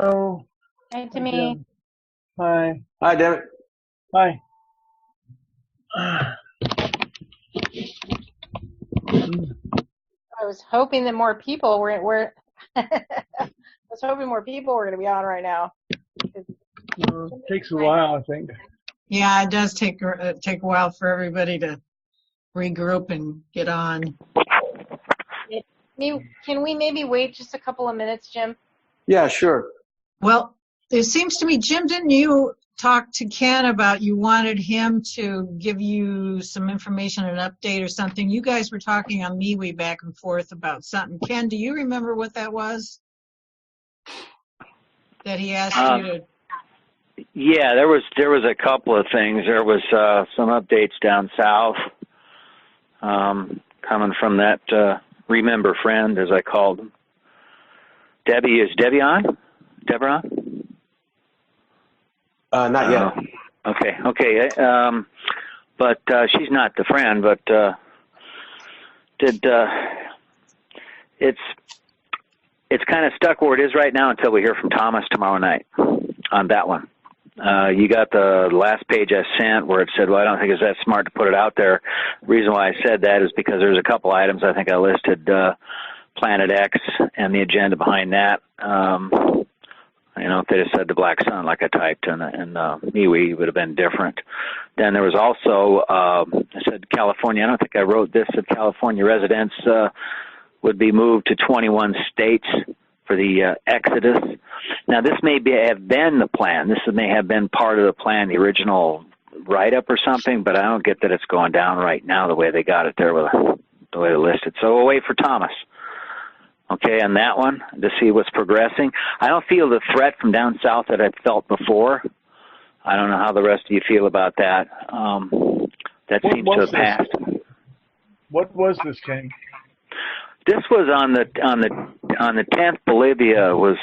Hello. Hi, Hi, Timmy. Jim. Hi. Hi, David. Hi. I was hoping that more people were I was hoping more people were going to be on right now. Takes a while, I think. Yeah, it does take a while for everybody to regroup and get on. Can we maybe wait just a couple of minutes, Jim? Yeah, sure. Well, it seems to me, Jim, didn't you talk to Ken about you wanted him to give you some information, an update or something? You guys were talking on MeWe back and forth about something. Ken, do you remember what that was? That he asked you to... Yeah, there was a couple of things. There was some updates down south coming from that remember friend, as I called him. Debbie, is Debbie on? Deborah on? Not yet. Okay. But she's not the friend. But it's kind of stuck where it is right now until we hear from Thomas tomorrow night on that one. You got the last page I sent where it said, well, I don't think it's that smart to put it out there. The reason why I said that is because there's a couple items I think I listed, Planet X and the agenda behind that. If they just said the Black Sun like I typed in MeWe, it would have been different. Then there was also, I said California. I don't think I wrote this, that California residents would be moved to 21 states for the exodus. Now, this may have been the plan. This may have been part of the plan, the original write-up or something, but I don't get that it's going down right now the way they got it there, with the way they listed. So we'll wait for Thomas, okay, on that one to see what's progressing. I don't feel the threat from down south that I felt before. I don't know how the rest of you feel about that. That seems to have passed. What was this, Ken? This was on the 10th. Bolivia was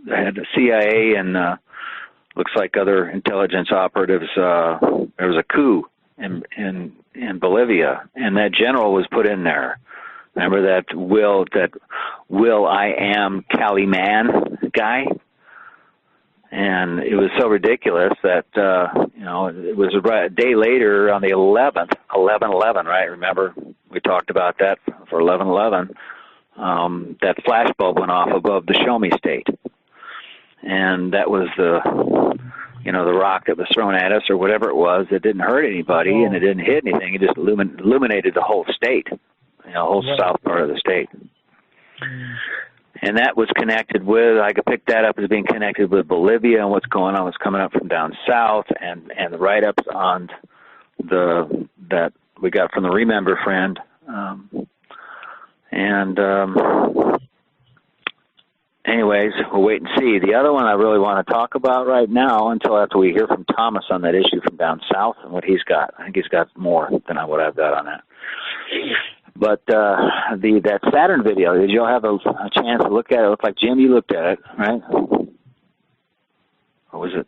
had the CIA and looks like other intelligence operatives. There was a coup in Bolivia, and that general was put in there. Remember that Will I am Cali man guy? And it was so ridiculous that it was a day later on the 11th, 11/11, right? Remember we talked about that for 11/11. That flashbulb went off above the Show Me State, and that was the rock that was thrown at us or whatever it was. It didn't hurt anybody and it didn't hit anything. It just illuminated the whole state, whole south part of the state. And that was connected with, I could pick that up as being connected with Bolivia and what's going on, what's coming up from down south, and the write-ups on that we got from the Remember friend. Anyways, we'll wait and see. The other one I really want to talk about right now until after we hear from Thomas on that issue from down south and what he's got. I think he's got more than what I've got on that. But that Saturn video, did you all have a chance to look at it? It looked like, Jim, you looked at it, right? Or was it?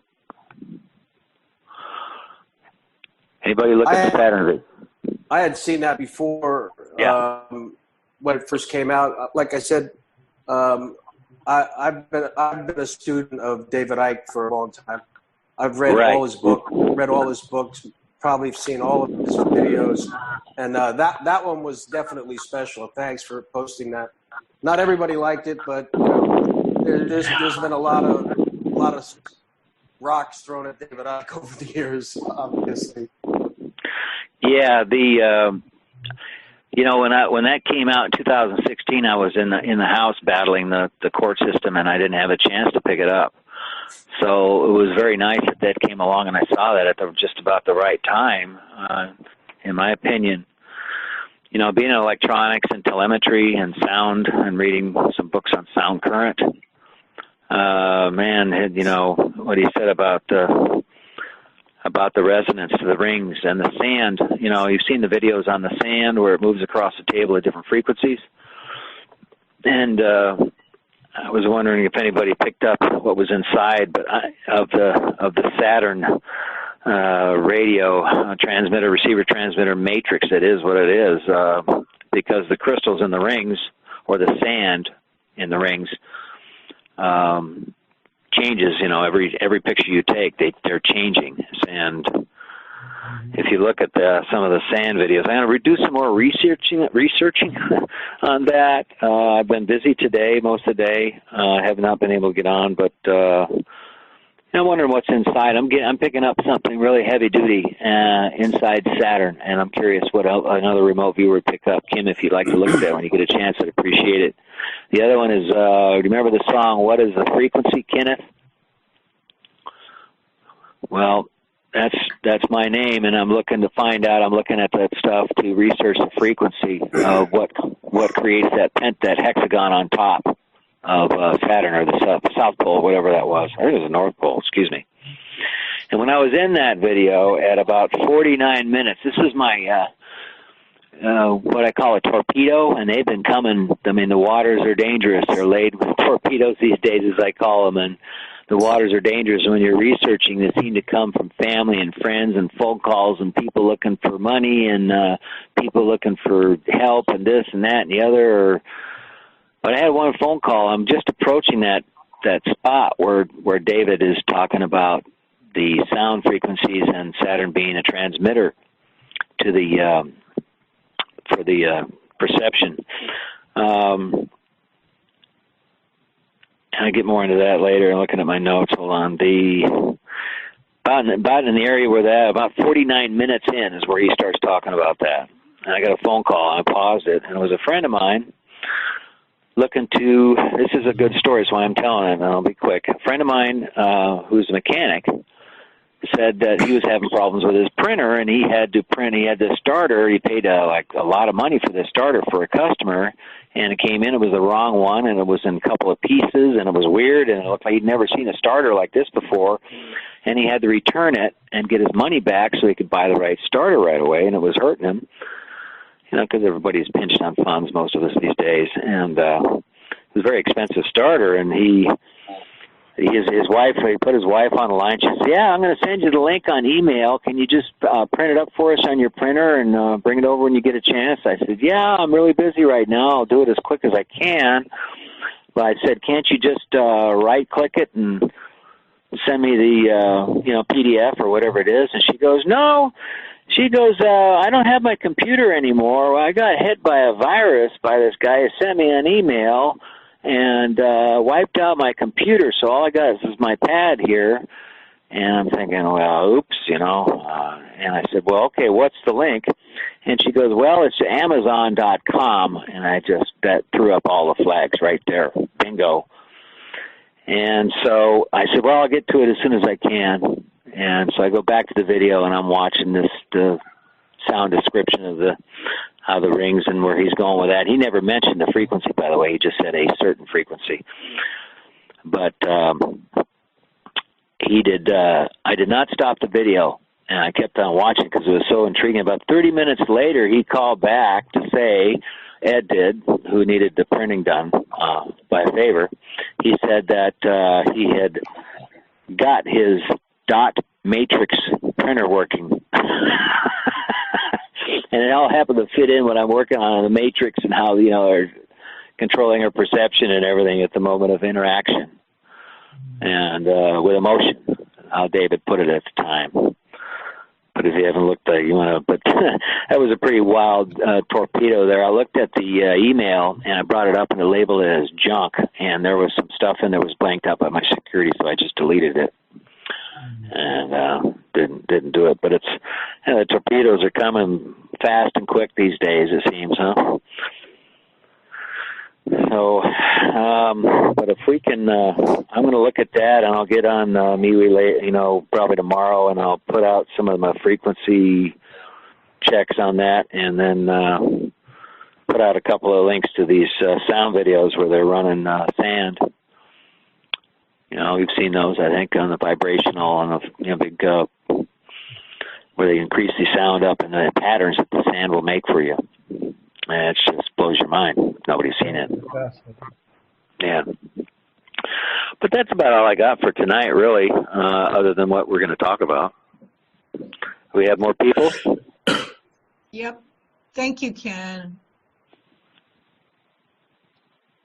Anybody look at the Saturn video? I had seen that before when it first came out. Like I said, I've been a student of David Icke for a long time. I've read all his books, probably seen all of his videos, and that one was definitely special. Thanks for posting that. Not everybody liked it, but there's been a lot of rocks thrown at David Icke over the years, obviously. Yeah, when that came out in 2016, I was in the House battling the court system, and I didn't have a chance to pick it up. So it was very nice that came along, and I saw that at just about the right time, in my opinion. Being in electronics and telemetry and sound and reading some books on sound current, what he said about the resonance to the rings and the sand. You've seen the videos on the sand where it moves across the table at different frequencies. And I was wondering if anybody picked up what was inside, of the Saturn radio receiver transmitter matrix. It is what it is, because the crystals in the rings, or the sand in the rings, changes. You know, every picture you take, they're changing. And if you look at some of the sand videos, I'm going to do some more researching on that. I've been busy today, most of the day. I have not been able to get on, but I'm wondering what's inside. I'm picking up something really heavy duty inside Saturn, and I'm curious what another remote viewer would pick up. Kim, if you'd like to look at that when you get a chance, I'd appreciate it. The other one is, remember the song, What is the Frequency, Kenneth? Well, that's my name, and I'm looking to find out. I'm looking at that stuff to research the frequency of what creates that hexagon on top of Saturn, or the South Pole, whatever that was. I think it was the North Pole, excuse me. And when I was in that video at about 49 minutes, this is my what I call a torpedo, and they've been coming. I mean, the waters are dangerous. They're laid with torpedoes these days, as I call them, and the waters are dangerous. When you're researching, they seem to come from family and friends and phone calls and people looking for money and people looking for help and this and that and the other. But I had one phone call. I'm just approaching that spot where David is talking about the sound frequencies and Saturn being a transmitter to the for the perception. And I get more into that later. I'm looking at my notes. Hold on. About in the area where about 49 minutes in is where he starts talking about that. And I got a phone call, and I paused it, and it was a friend of mine looking to, this is a good story, so I'm telling it, and I'll be quick. A friend of mine who's a mechanic said that he was having problems with his printer, and he had this starter. He paid a lot of money for this starter for a customer, and it came in, it was the wrong one, and it was in a couple of pieces, and it was weird, and it looked like he'd never seen a starter like this before, and he had to return it and get his money back so he could buy the right starter right away, and it was hurting him, because everybody's pinched on funds, most of us these days, and it was a very expensive starter, and his wife, he put his wife on the line. She said, yeah, I'm going to send you the link on email. Can you just print it up for us on your printer and bring it over when you get a chance? I said, yeah, I'm really busy right now. I'll do it as quick as I can. But I said, can't you just right-click it and send me the PDF or whatever it is? And she goes, no. She goes, I don't have my computer anymore. Well, I got hit by a virus by this guy who sent me an email and wiped out my computer, so all I got is my pad here. And I'm thinking, well, oops, and I said, well, okay, what's the link? And she goes, well, it's Amazon.com, and that threw up all the flags right there, bingo. And so I said, well, I'll get to it as soon as I can. And so I go back to the video, and I'm watching the sound description of how the rings and where he's going with that. He never mentioned the frequency, by the way. He just said a certain frequency. But he did. I did not stop the video, and I kept on watching because it was so intriguing. About 30 minutes later, he called back to say, Ed did, who needed the printing done by favor. He said that he had got his dot matrix printer working. And it all happened to fit in what I'm working on the matrix and how, are controlling her perception and everything at the moment of interaction. And with emotion, how David put it at the time. But if you haven't looked at it, but that was a pretty wild torpedo there. I looked at the email, and I brought it up and I labeled it as junk, and there was some stuff in there was blanked out by my security, so I just deleted it. And didn't do it. But it's the torpedoes are coming fast and quick these days, it seems, huh? So, but if we can, I'm going to look at that, and I'll get on MeWe, probably tomorrow, and I'll put out some of my frequency checks on that, and then put out a couple of links to these sound videos where they're running sand. We've seen those, I think, on the vibrational and the big, where they increase the sound up and the patterns that the sand will make for you. And it just blows your mind. Nobody's seen it. Yeah. But that's about all I got for tonight, really, other than what we're going to talk about. We have more people? Yep. Thank you, Ken.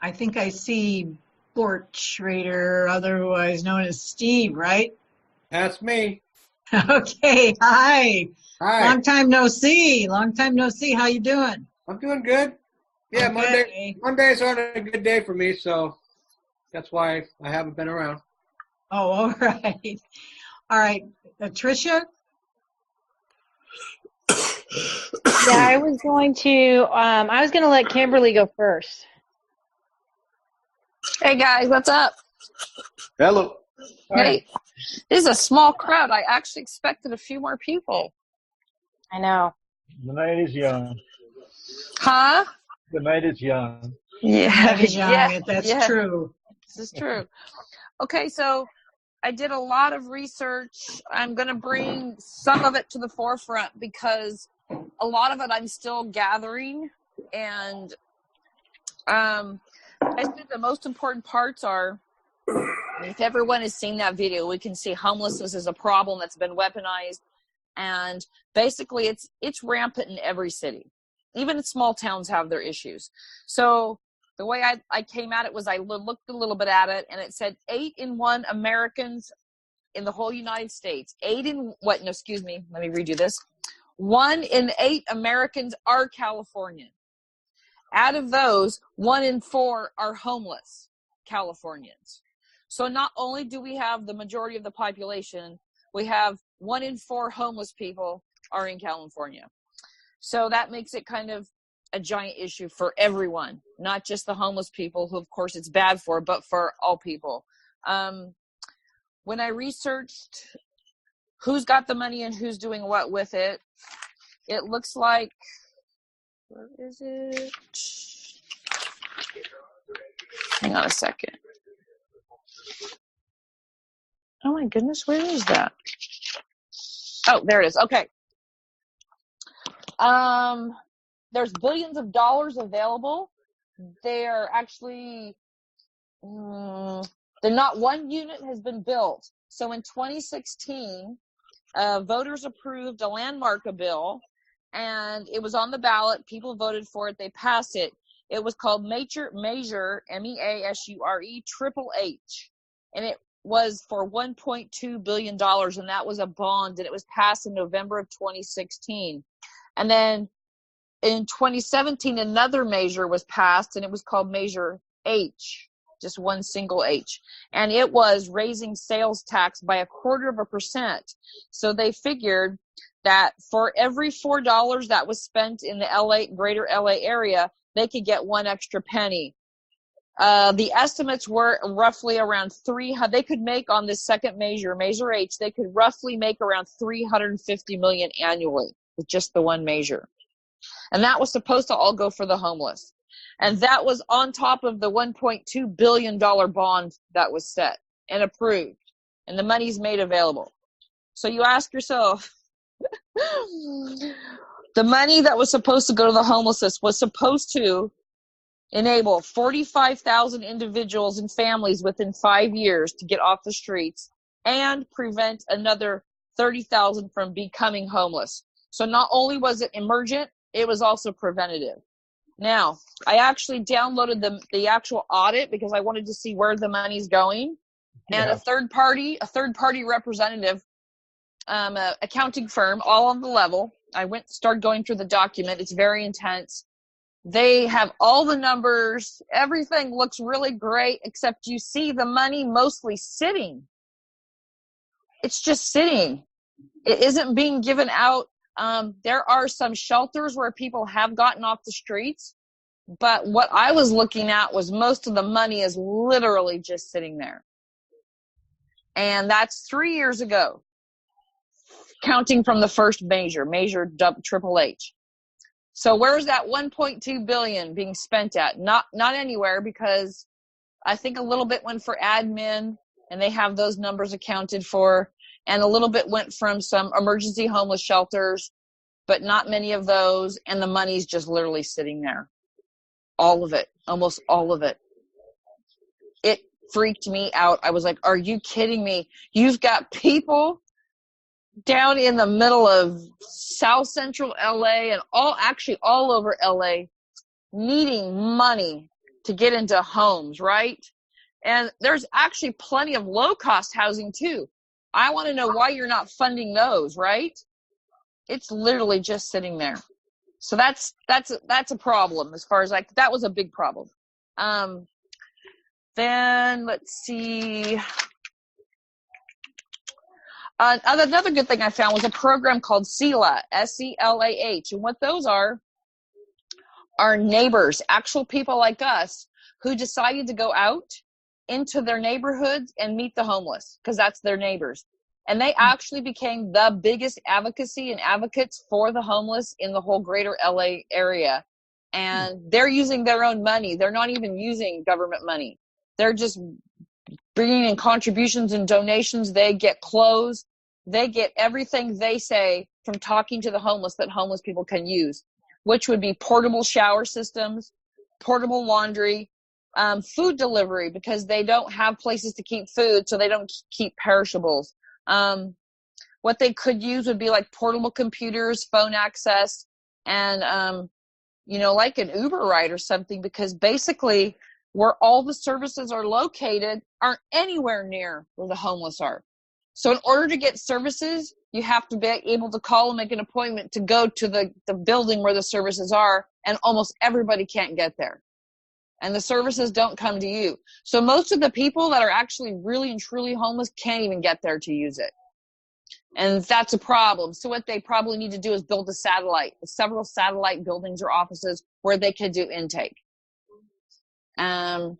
I think I see Sport Trader, otherwise known as Steve, right? That's me. Okay, hi. Hi. Long time no see. Long time no see. How you doing? I'm doing good. Yeah, Okay. Mondays aren't a good day for me, so that's why I haven't been around. Oh, all right. All right. Tricia? Yeah, I was going to let Kimberly go first. Hey guys, what's up? Hello. Hey, this is a small crowd. I actually expected a few more people. I know. The night is young. Huh? The night is young. Yeah, That is young. yeah, That's yeah. true. This is true. Okay, so I did a lot of research. I'm going to bring some of it to the forefront because a lot of it I'm still gathering. And I think the most important parts are, if everyone has seen that video, we can see homelessness is a problem that's been weaponized. And basically it's rampant in every city. Even small towns have their issues. So the way I came at it was I looked a little bit at it, and it said 8 in 1 Americans in the whole United States. 8 in what? No, excuse me. Let me redo this. 1 in 8 Americans are Californian. Out of those, 1 in 4 are homeless Californians. So not only do we have the majority of the population, we have 1 in 4 homeless people are in California. So that makes it kind of a giant issue for everyone, not just the homeless people, who of course it's bad for, but for all people. When I researched who's got the money and who's doing what with it, it looks like, where is it? Hang on a second. Oh my goodness, where is that? Oh, there it is. Okay. There's billions of dollars available. They're actually, not one unit has been built. So in 2016, voters approved a landmark bill, and it was on the ballot. People voted for it. They passed it. It was called Measure, MEASURE, Triple H, and it was for $1.2 billion, and that was a bond, and it was passed in November of 2016. And then in 2017, another measure was passed, and it was called Measure H, just one single H. And it was raising sales tax by 0.25%. So they figured that for every $4 that was spent in the greater LA area, they could get 1 extra penny. The estimates were roughly around they could make on this second measure, Measure H, they could roughly make around $350 million annually with just the one measure. And that was supposed to all go for the homeless. And that was on top of the $1.2 billion bond that was set and approved. And the money's made available. So you ask yourself, the money that was supposed to go to the homelessness was supposed to enable 45,000 individuals and families within 5 years to get off the streets and prevent another 30,000 from becoming homeless. So not only was it emergent, it was also preventative. Now, I actually downloaded the actual audit because I wanted to see where the money's going. And a third party representative, accounting firm, all on the level. I started going through the document. It's very intense. They have all the numbers. Everything looks really great, except you see the money mostly sitting. It's just sitting. It isn't being given out. There are some shelters where people have gotten off the streets, but what I was looking at was most of the money is literally just sitting there. And that's 3 years ago, counting from the first measure Triple H. So where's that 1.2 billion being spent at? Not anywhere, because I think a little bit went for admin, and they have those numbers accounted for, and a little bit went from some emergency homeless shelters, but not many of those, and the money's just literally sitting there. All of it, almost all of it. It freaked me out. I was like, are you kidding me? You've got people down in the middle of South Central LA and all over LA needing money to get into homes, right? And there's actually plenty of low-cost housing too. I want to know why you're not funding those, right? It's literally just sitting there. So that's a problem as far as that was a big problem. Then let's see. Another good thing I found was a program called SELAH, S-E-L-A-H. And what those are neighbors, actual people like us who decided to go out into their neighborhoods and meet the homeless because that's their neighbors. And they actually became the biggest advocacy and advocates for the homeless in the whole greater LA area. And they're using their own money. They're not even using government money. They're just bringing in contributions and donations. They get clothes. They get everything they say from talking to the homeless that homeless people can use, which would be portable shower systems, portable laundry, food delivery because they don't have places to keep food, so they don't keep perishables. What they could use would be like portable computers, phone access, and, like an Uber ride or something, because basically where all the services are located aren't anywhere near where the homeless are. So in order to get services, you have to be able to call and make an appointment to go to the building where the services are, and almost everybody can't get there. And the services don't come to you. So most of the people that are actually really and truly homeless can't even get there to use it. And that's a problem. So what they probably need to do is build several satellite buildings or offices where they could do intake. And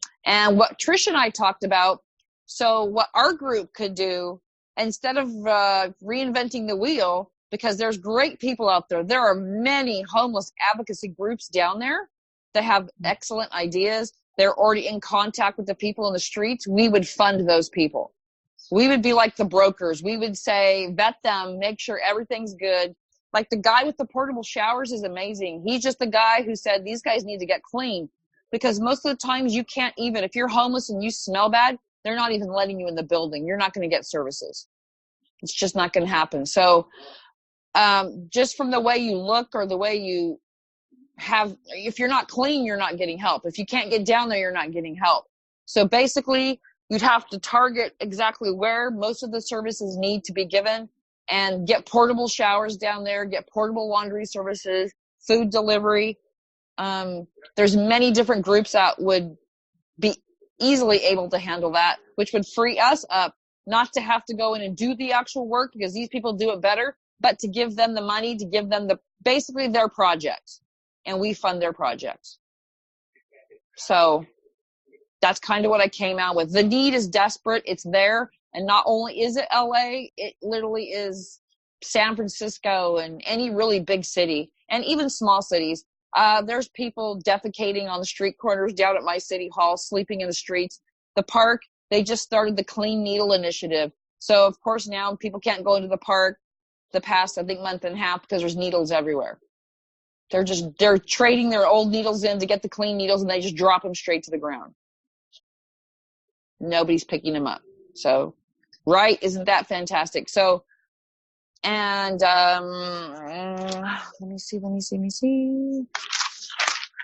what Trish and I talked about, so what our group could do, instead of reinventing the wheel, because there's great people out there. There are many homeless advocacy groups down there that have excellent ideas. They're already in contact with the people in the streets. We would fund those people. We would be like the brokers. We would say, vet them, make sure everything's good. Like the guy with the portable showers is amazing. He's just the guy who said these guys need to get clean, because most of the times you can't even, if you're homeless and you smell bad, they're not even letting you in the building. You're not going to get services. It's just not going to happen. So just from the way you look or the way you have, if you're not clean, you're not getting help. If you can't get down there, you're not getting help. So basically, you'd have to target exactly where most of the services need to be given and get portable showers down there, get portable laundry services, food delivery. There's many different groups that would be easily able to handle that, which would free us up not to have to go in and do the actual work because these people do it better, but to give them the money, to give them basically their projects, and we fund their projects. So that's kind of what I came out with. The need is desperate. It's there. And not only is it LA, it literally is San Francisco and any really big city and even small cities. There's people defecating on the street corners down at my city hall, sleeping in the streets. The park, they just started the Clean Needle Initiative. So, of course, now people can't go into the park the past, I think, month and a half because there's needles everywhere. They're trading their old needles in to get the clean needles, and they just drop them straight to the ground. Nobody's picking them up. So, right? Isn't that fantastic? So, and let me see.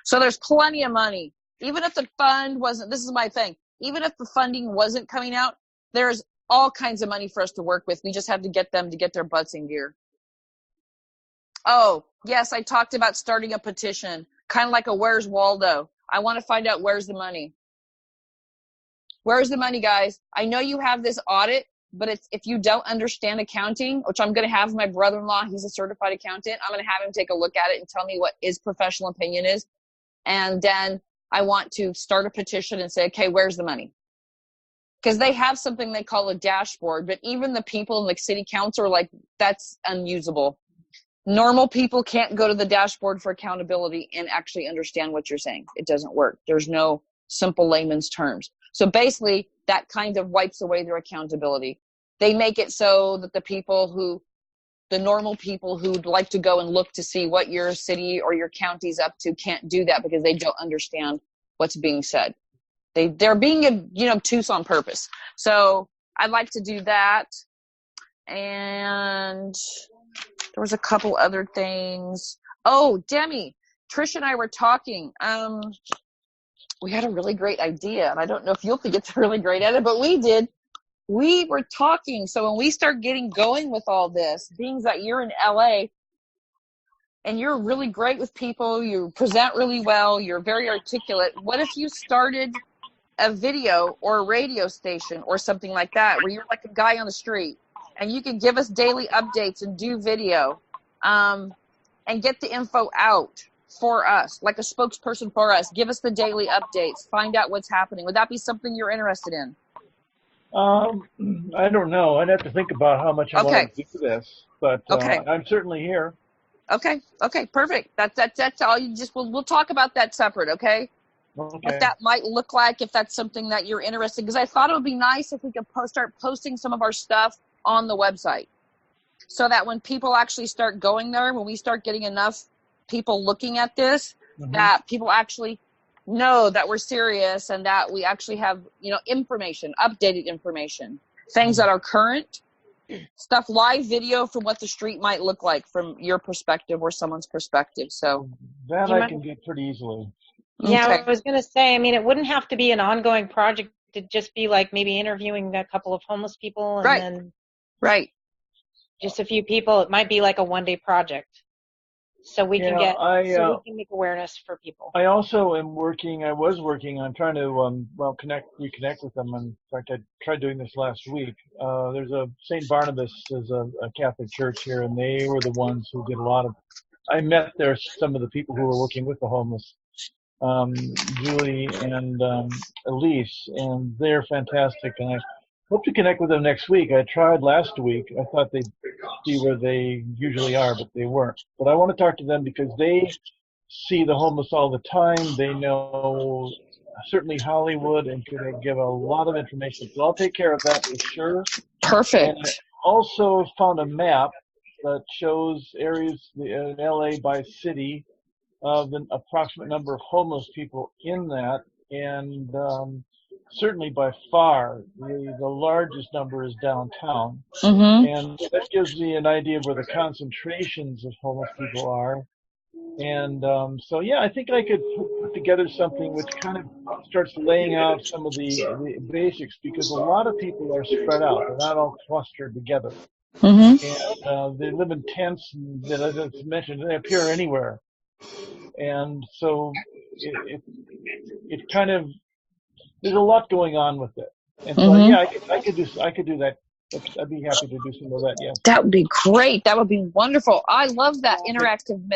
So there's plenty of money. Even if the fund wasn't, this is my thing, even if the funding wasn't coming out, there's all kinds of money for us to work with. We just have to get them to get their butts in gear. Oh, yes, I talked about starting a petition, kind of like a Where's Waldo. I want to find out where's the money. Where's the money, guys? I know you have this audit, but if you don't understand accounting, which I'm going to have my brother-in-law, he's a certified accountant, I'm going to have him take a look at it and tell me what his professional opinion is. And then I want to start a petition and say, okay, where's the money? Because they have something they call a dashboard, but even the people in the city council are like, that's unusable. Normal people can't go to the dashboard for accountability and actually understand what you're saying. It doesn't work. There's no simple layman's terms. So basically, that kind of wipes away their accountability. They make it so that the normal people who'd like to go and look to see what your city or your county's up to can't do that because they don't understand what's being said. They're being, obtuse on purpose. So I'd like to do that. And there was a couple other things. Oh, Demi, Trish and I were talking. we had a really great idea, and I don't know if you'll think it's a really great idea, but we did. We were talking, so when we start getting going with all this, being that you're in LA and you're really great with people, you present really well, you're very articulate, what if you started a video or a radio station or something like that, where you're like a guy on the street and you can give us daily updates and do video, and get the info out for us, like a spokesperson for us, give us the daily updates, find out what's happening. Would that be something you're interested in? I don't know. I'd have to think about how much I want to do this, but I'm certainly here. Okay, perfect. That's all. You just we'll talk about that separate, okay? What that might look like, if that's something that you're interested in. Because I thought it would be nice if we could start posting some of our stuff on the website, so that when people actually start going there, when we start getting enough people looking at this, that people actually know that we're serious and that we actually have, information, updated information, things that are current, stuff, live video from what the street might look like from your perspective or someone's perspective. So that I can get pretty easily. Yeah, I was going to say, I mean, it wouldn't have to be an ongoing project. It'd just be like maybe interviewing a couple of homeless people and then just a few people. It might be like a one-day project. So we can we can make awareness for people. I also was working on trying to reconnect with them. In fact, I tried doing this last week. There's a St. Barnabas is a Catholic church here, and they were the ones who did a lot of. I met there some of the people who were working with the homeless, Julie and Elise, and they're fantastic. And I hope to connect with them next week. I tried last week. I thought they'd see where they usually are, but they weren't. But I want to talk to them because they see the homeless all the time. They know certainly Hollywood and could give a lot of information. So I'll take care of that for sure. Perfect. And I also found a map that shows areas in LA by city of the approximate number of homeless people in that, and certainly by far the largest number is downtown, and that gives me an idea of where the concentrations of homeless people are. And so I think I could put together something which kind of starts laying out some of the basics, because a lot of people are spread out. They're not all clustered together. And they live in tents, and as I mentioned, they appear anywhere. And so it kind of, there's a lot going on with it. And so I could do that. I'd be happy to do some of that. Yes. That would be great. That would be wonderful. I love that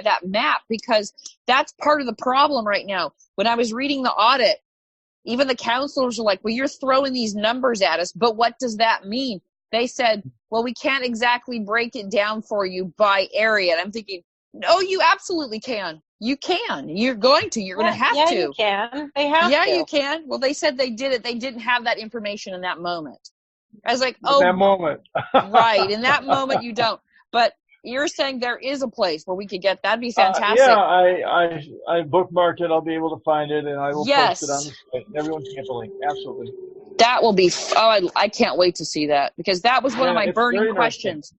that map, because that's part of the problem right now. When I was reading the audit, even the counselors were like, well, you're throwing these numbers at us, but what does that mean? They said, well, we can't exactly break it down for you by area. And I'm thinking, no, you absolutely can. You can. You're going to. You're going to have to. Yeah, you can. They have to. Yeah, you can. Well, they said they did it. They didn't have that information in that moment. I was like, in that moment. Right. In that moment, you don't. But you're saying there is a place where we could get. That'd be fantastic. I bookmarked it. I'll be able to find it, and I will post it on the site. Everyone can get the link. Absolutely. That will be. I can't wait to see that, because that was one of my burning questions.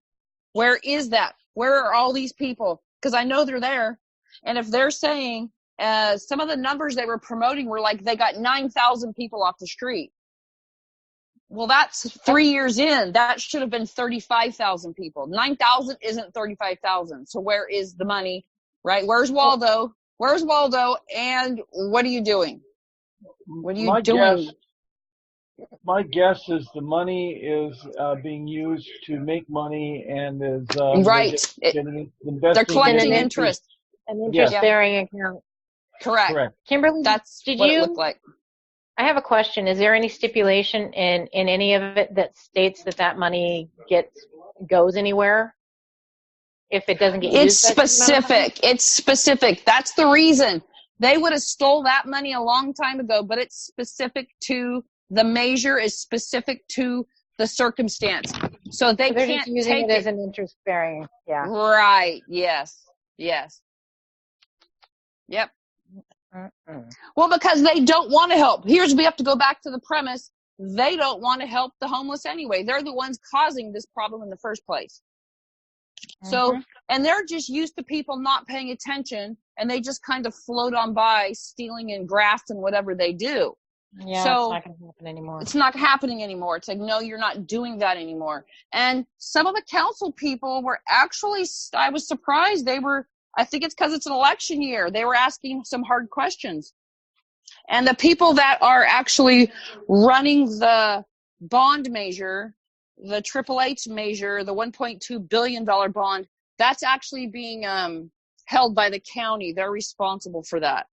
Where is that? Where are all these people? Because I know they're there. And if they're saying some of the numbers they were promoting were like they got 9,000 people off the street. Well, that's 3 years in. That should have been 35,000 people. 9,000 isn't 35,000. So where is the money, right? Where's Waldo? Where's Waldo? And what are you doing? What are you doing? My guess is the money is being used to make money and is they're collecting interest. An interest-bearing account. Correct. Kimberly, did you? It looked like. I have a question. Is there any stipulation in any of it that states that money goes anywhere? If it doesn't get used? It's specific. It's specific. That's the reason. They would have stole that money a long time ago, but it's specific to the measure, is specific to the circumstance. So they're can't just using take it as an interest-bearing. Yeah. Right. Yes. Yep. Well, because they don't want to help. We have to go back to the premise. They don't want to help the homeless anyway. They're the ones causing this problem in the first place. So, and they're just used to people not paying attention and they just kind of float on by, stealing and graft and whatever they do. Yeah, so it's not going to happen anymore. It's not happening anymore. It's like, no, you're not doing that anymore. And some of the council people were actually, I was surprised. I think it's because it's an election year. They were asking some hard questions. And the people that are actually running the bond measure, the HHH measure, the $1.2 billion bond, that's actually being held by the county. They're responsible for that.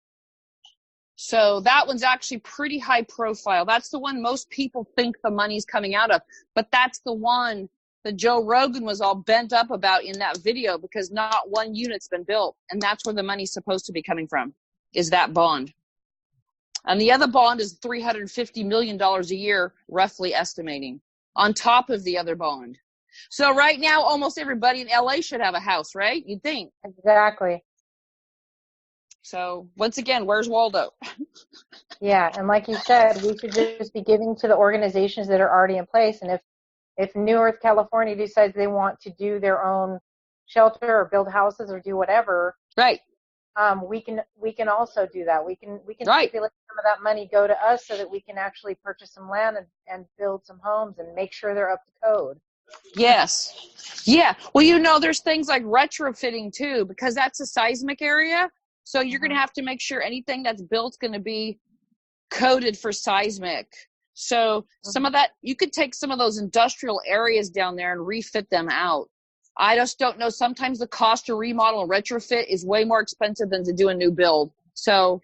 So that one's actually pretty high profile. That's the one most people think the money's coming out of. But that's the one that Joe Rogan was all bent up about in that video, because not one unit's been built. And that's where the money's supposed to be coming from, is that bond. And the other bond is $350 million a year, roughly estimating, on top of the other bond. So right now, almost everybody in LA should have a house, right? You'd think. Exactly. So once again, where's Waldo? Yeah, and like you said, we should just be giving to the organizations that are already in place. And if Newark, California decides they want to do their own shelter or build houses or do whatever, right? We can also do that. We can right. let some of that money go to us so that we can actually purchase some land and build some homes and make sure they're up to code. Yes. Yeah. Well, there's things like retrofitting too, because that's a seismic area. So you're going to have to make sure anything that's built is going to be coded for seismic. So some of that, you could take some of those industrial areas down there and refit them out. I just don't know. Sometimes the cost to remodel and retrofit is way more expensive than to do a new build. So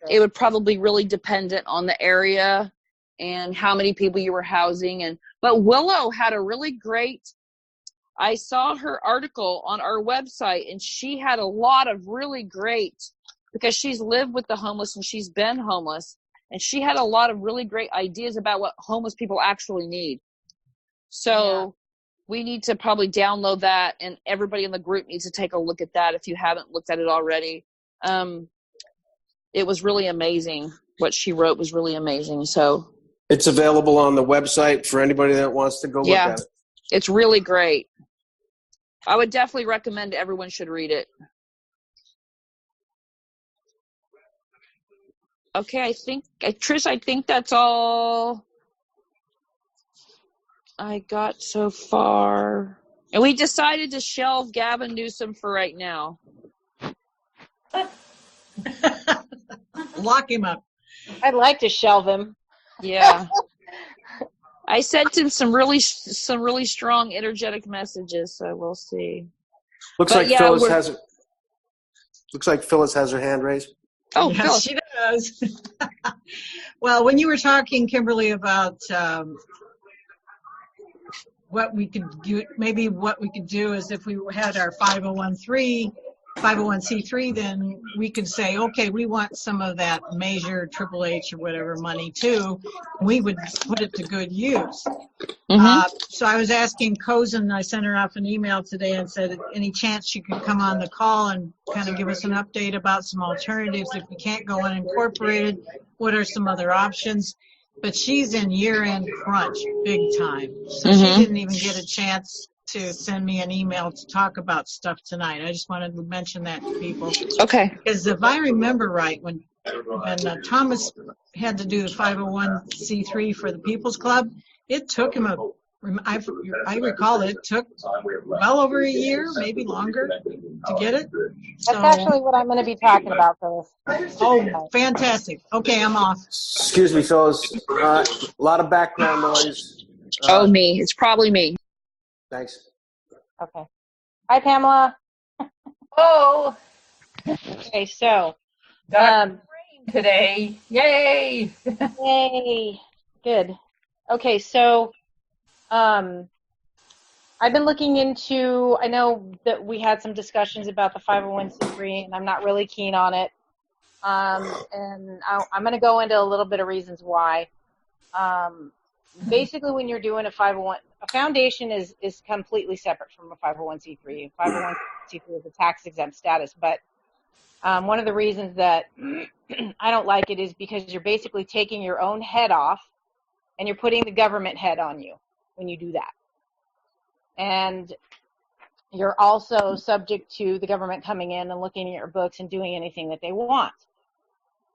it would probably really dependent on the area and how many people you were housing. But Willow had a really great, I saw her article on our website, and she had a lot of really great, because she's lived with the homeless and she's been homeless, and she had a lot of really great ideas about what homeless people actually need. So we need to probably download that, and everybody in the group needs to take a look at that if you haven't looked at it already. It was really amazing. What she wrote was really amazing. So it's available on the website for anybody that wants to go look at it. It's really great. I would definitely recommend everyone should read it. Okay, Trish, I think that's all I got so far. And we decided to shelve Gavin Newsom for right now. Lock him up. I'd like to shelve him. Yeah. I sent him some really strong energetic messages, so we'll see. Looks like Phyllis has her hand raised. Oh, yes, Phyllis. she does. Well, when you were talking, Kimberly, about what we could do, maybe what we could do is if we had our 501c3, then we could say, okay, we want some of that major HHH or whatever money too. We would put it to good use. So I was asking Cozen, I sent her off an email today and said, any chance she could come on the call and kind of give us an update about some alternatives if we can't go unincorporated, what are some other options? But she's in year-end crunch big time. So she didn't even get a chance to send me an email to talk about stuff tonight. I just wanted to mention that to people. Okay. Because if I remember right, when Thomas had to do the 501c3 for the People's Club, it took him I recall it took well over a year, maybe longer, to get it. That's actually what I'm going to be talking about for this. Oh, fantastic. Okay, I'm off. Excuse me, fellas. A lot of background noise. Me. It's probably me. Thanks. Okay. Hi, Pamela. Oh. Okay, so. Got rain today. Yay. Yay. Good. Okay, so I've been looking into, I know that we had some discussions about the 501c3, and I'm not really keen on it. And I'm going to go into a little bit of reasons why. Basically, when you're doing a foundation is completely separate from a 501c3. 501c3 is a tax-exempt status, but one of the reasons that I don't like it is because you're basically taking your own head off and you're putting the government head on you when you do that. And you're also subject to the government coming in and looking at your books and doing anything that they want.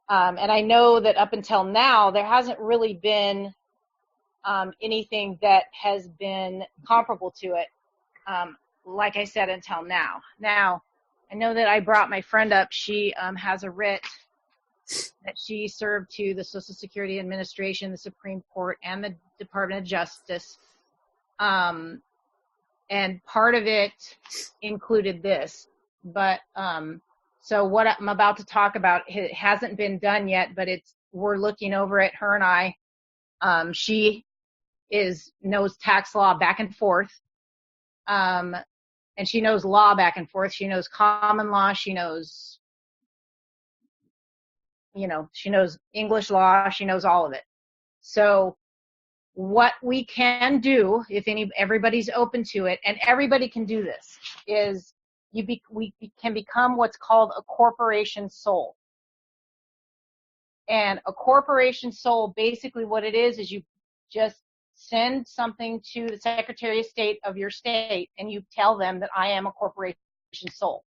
And I know that up until now, there hasn't really been anything that has been comparable to it, like I said, until now. Now, I know that I brought my friend up. She has a writ that she served to the Social Security Administration, the Supreme Court, and the Department of Justice. And part of it included this. But so what I'm about to talk about, it hasn't been done yet, but we're looking over it, her and I. She knows tax law back and forth. And she knows law back and forth. She knows common law. She knows, she knows English law. She knows all of it. So what we can do, if everybody's open to it, and everybody can do this, is we can become what's called a corporation sole. And a corporation sole, basically what it is you just send something to the Secretary of State of your state, and you tell them that I am a corporation sole.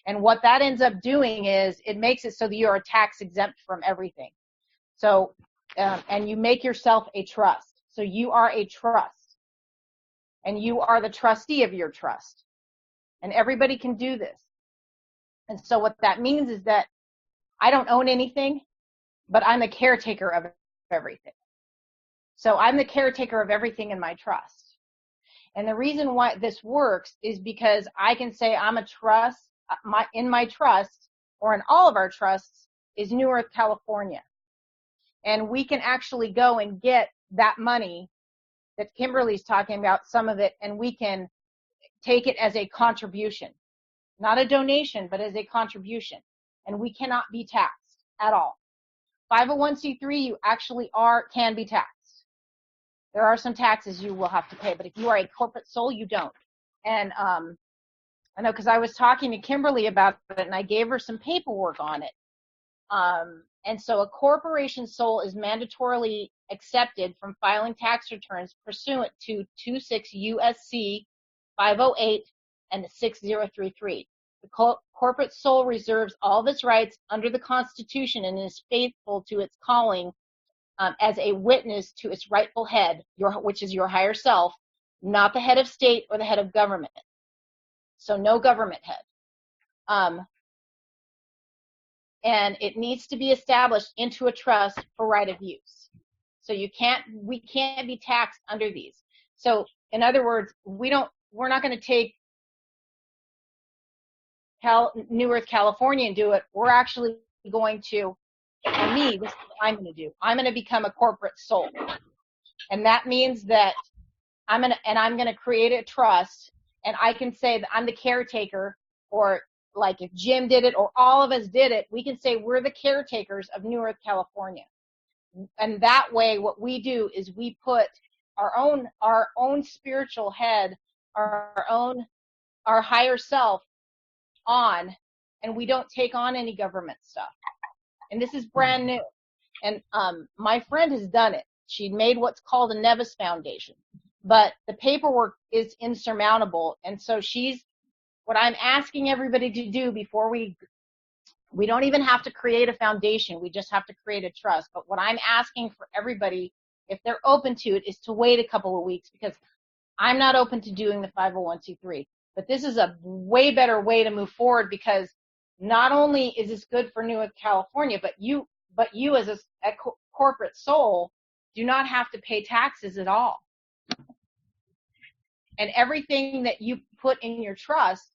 And what that ends up doing is it makes it so that you are tax exempt from everything. So, and you make yourself a trust. So you are a trust, and you are the trustee of your trust. And everybody can do this. And so what that means is that I don't own anything, but I'm the caretaker of everything. So I'm the caretaker of everything in my trust. And the reason why this works is because I can say I'm a trust, in my trust, or in all of our trusts, is New Earth, California. And we can actually go and get that money that Kimberly's talking about, some of it, and we can take it as a contribution. Not a donation, but as a contribution. And we cannot be taxed at all. 501c3, you actually can be taxed. There are some taxes you will have to pay, but if you are a corporate sole, you don't. And I know, because I was talking to Kimberly about it, and I gave her some paperwork on it. And so a corporation sole is mandatorily accepted from filing tax returns pursuant to 26 U.S.C. 508 and 6033. The corporate sole reserves all of its rights under the Constitution and is faithful to its calling as a witness to its rightful head, which is your higher self, not the head of state or the head of government. So no government head. And it needs to be established into a trust for right of use. So we can't be taxed under these. So in other words, we're not going to take New Earth, California and do it. We're actually going to, for me, this is what I'm going to do. I'm going to become a corporate sole. And that means that I'm going to create a trust, and I can say that I'm the caretaker, or like if Jim did it or all of us did it, we can say we're the caretakers of New Earth, California. And that way what we do is we put our own spiritual head, our higher self on, and we don't take on any government stuff. And this is brand new. And my friend has done it. She made what's called a Nevis Foundation. But the paperwork is insurmountable. And so what I'm asking everybody to do before we don't even have to create a foundation. We just have to create a trust. But what I'm asking for everybody, if they're open to it, is to wait a couple of weeks, because I'm not open to doing the 501c3. But this is a way better way to move forward, because not only is this good for New York, California, but you as a corporate sole do not have to pay taxes at all. And everything that you put in your trust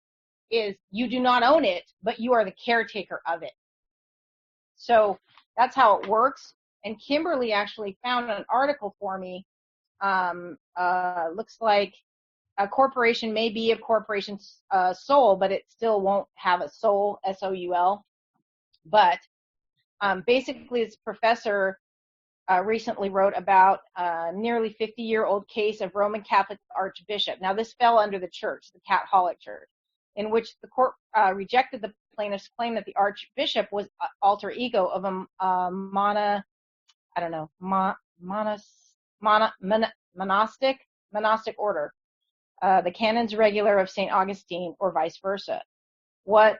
is, you do not own it, but you are the caretaker of it. So that's how it works. And Kimberly actually found an article for me. Looks like a corporation may be a corporation sole, but it still won't have a sole, S-O-U-L. But basically, this professor recently wrote about a nearly 50-year-old case of Roman Catholic archbishop. Now, this fell under the church, the Catholic Church, in which the court rejected the plaintiff's claim that the archbishop was alter ego of a monastic order. the Canons Regular of St. Augustine, or vice versa. What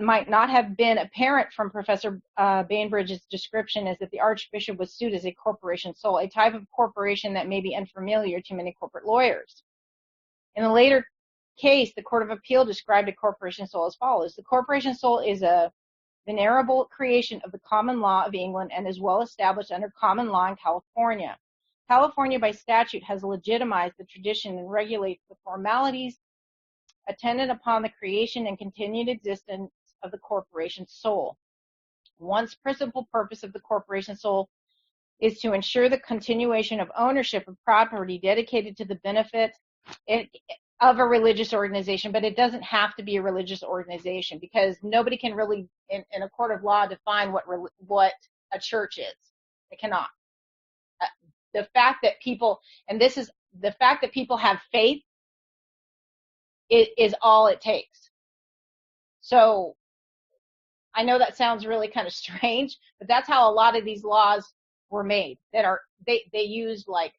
might not have been apparent from Professor Bainbridge's description is that the Archbishop was sued as a corporation sole, a type of corporation that may be unfamiliar to many corporate lawyers. In the later case, the Court of Appeal described a corporation sole as follows. The corporation sole is a venerable creation of the common law of England and is well established under common law in California. California, by statute, has legitimized the tradition and regulates the formalities attendant upon the creation and continued existence of the corporation sole. One's principal purpose of the corporation sole is to ensure the continuation of ownership of property dedicated to the benefit of a religious organization, but it doesn't have to be a religious organization, because nobody can really, in a court of law, define what a church is. They cannot. The fact that people, the fact that people have faith is all it takes. So I know that sounds really kind of strange, but that's how a lot of these laws were made. They used, like,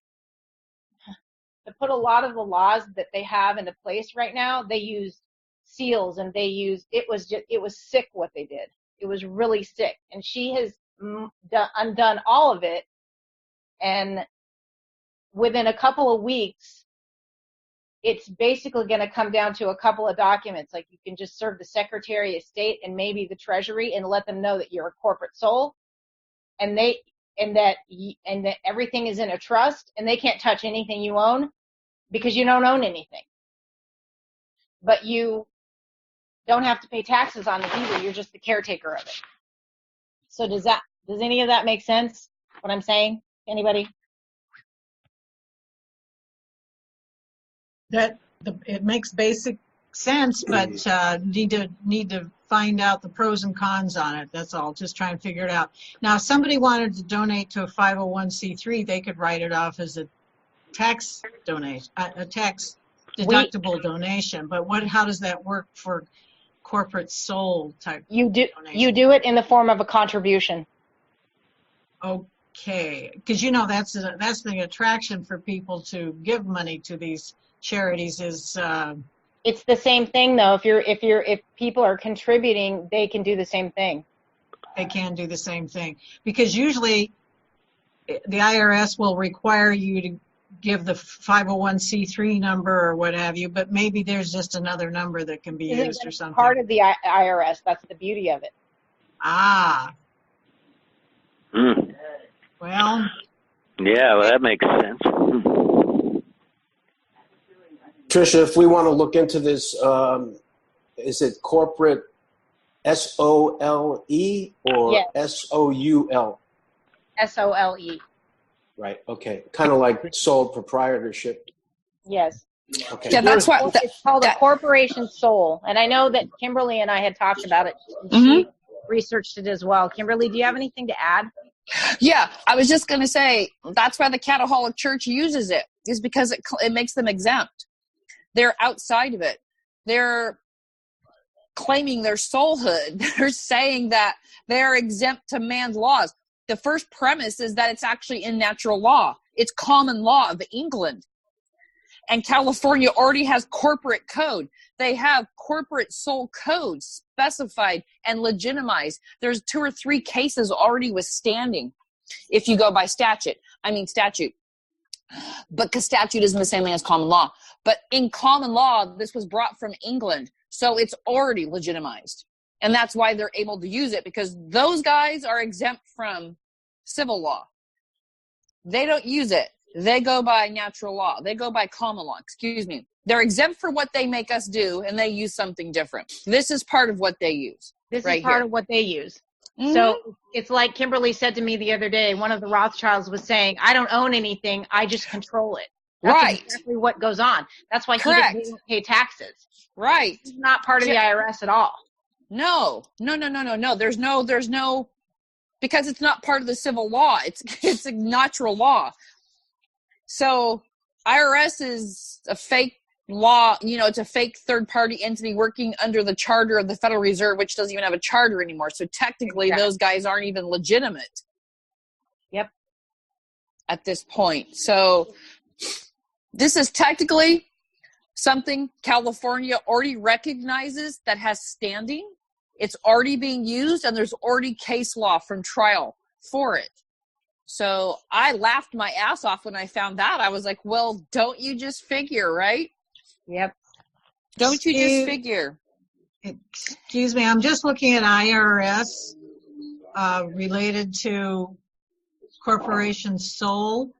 to put a lot of the laws that they have into place right now, they used seals, and it was sick what they did. It was really sick. And she has undone all of it. And within a couple of weeks, it's basically going to come down to a couple of documents. Like, you can just serve the Secretary of State and maybe the Treasury and let them know that you're a corporate sole, and that everything is in a trust, and they can't touch anything you own because you don't own anything. But you don't have to pay taxes on it either. You're just the caretaker of it. So does any of that make sense, what I'm saying? Anybody? It makes basic sense, but need to find out the pros and cons on it. That's all. Just try and figure it out. Now, if somebody wanted to donate to a 501c3, they could write it off as a tax donation, a tax deductible donation. But how does that work for corporate sole type? You do it in the form of a contribution. Okay, because that's the attraction for people to give money to these charities is. It's the same thing though. If people are contributing, they can do the same thing. They can do the same thing, because usually the IRS will require you to give the 501c3 number or what have you, but maybe there's just another number that can be used or something. Part of the IRS. That's the beauty of it. Ah. Mm. Well. Yeah, well, that makes sense. Tricia, if we want to look into this, is it corporate SOLE or yes. SOUL? SOLE. Right. Okay. Kind of like sole proprietorship. Yes. Okay. Yeah, that's what it's called a corporation sole, and I know that Kimberly and I had talked about it. She researched it as well. Kimberly, do you have anything to add? Yeah, I was just going to say that's why the Catholic Church uses it, is because it makes them exempt. They're outside of it. They're claiming their soulhood. They're saying that they're exempt to man's laws. The first premise is that it's actually in natural law. It's common law of England. And California already has corporate code. They have corporate sole codes specified and legitimized. There's 2 or 3 cases already withstanding if you go by statute. But because statute isn't the same thing as common law. But in common law, this was brought from England. So it's already legitimized. And that's why they're able to use it, because those guys are exempt from civil law. They don't use it. They go by natural law. They go by common law. Excuse me. They're exempt for what they make us do, and they use something different. This is part of what they use. This is part of what they use. Mm-hmm. So it's like Kimberly said to me the other day, one of the Rothschilds was saying, I don't own anything. I just control it. That's exactly what goes on. That's why he doesn't pay taxes. Right. He's not part of the IRS at all. No. There's no, because it's not part of the civil law. It's a natural law. So IRS is a fake law. It's a fake third-party entity working under the charter of the Federal Reserve, which doesn't even have a charter anymore. So technically, those guys aren't even legitimate. Yep. At this point. So This is technically something California already recognizes that has standing. It's already being used, and there's already case law from trial for it. So I laughed my ass off when I found that. I was like, well, don't you just figure, right? Yep. Don't you just figure? Excuse me, I'm just looking at IRS related to corporation sole.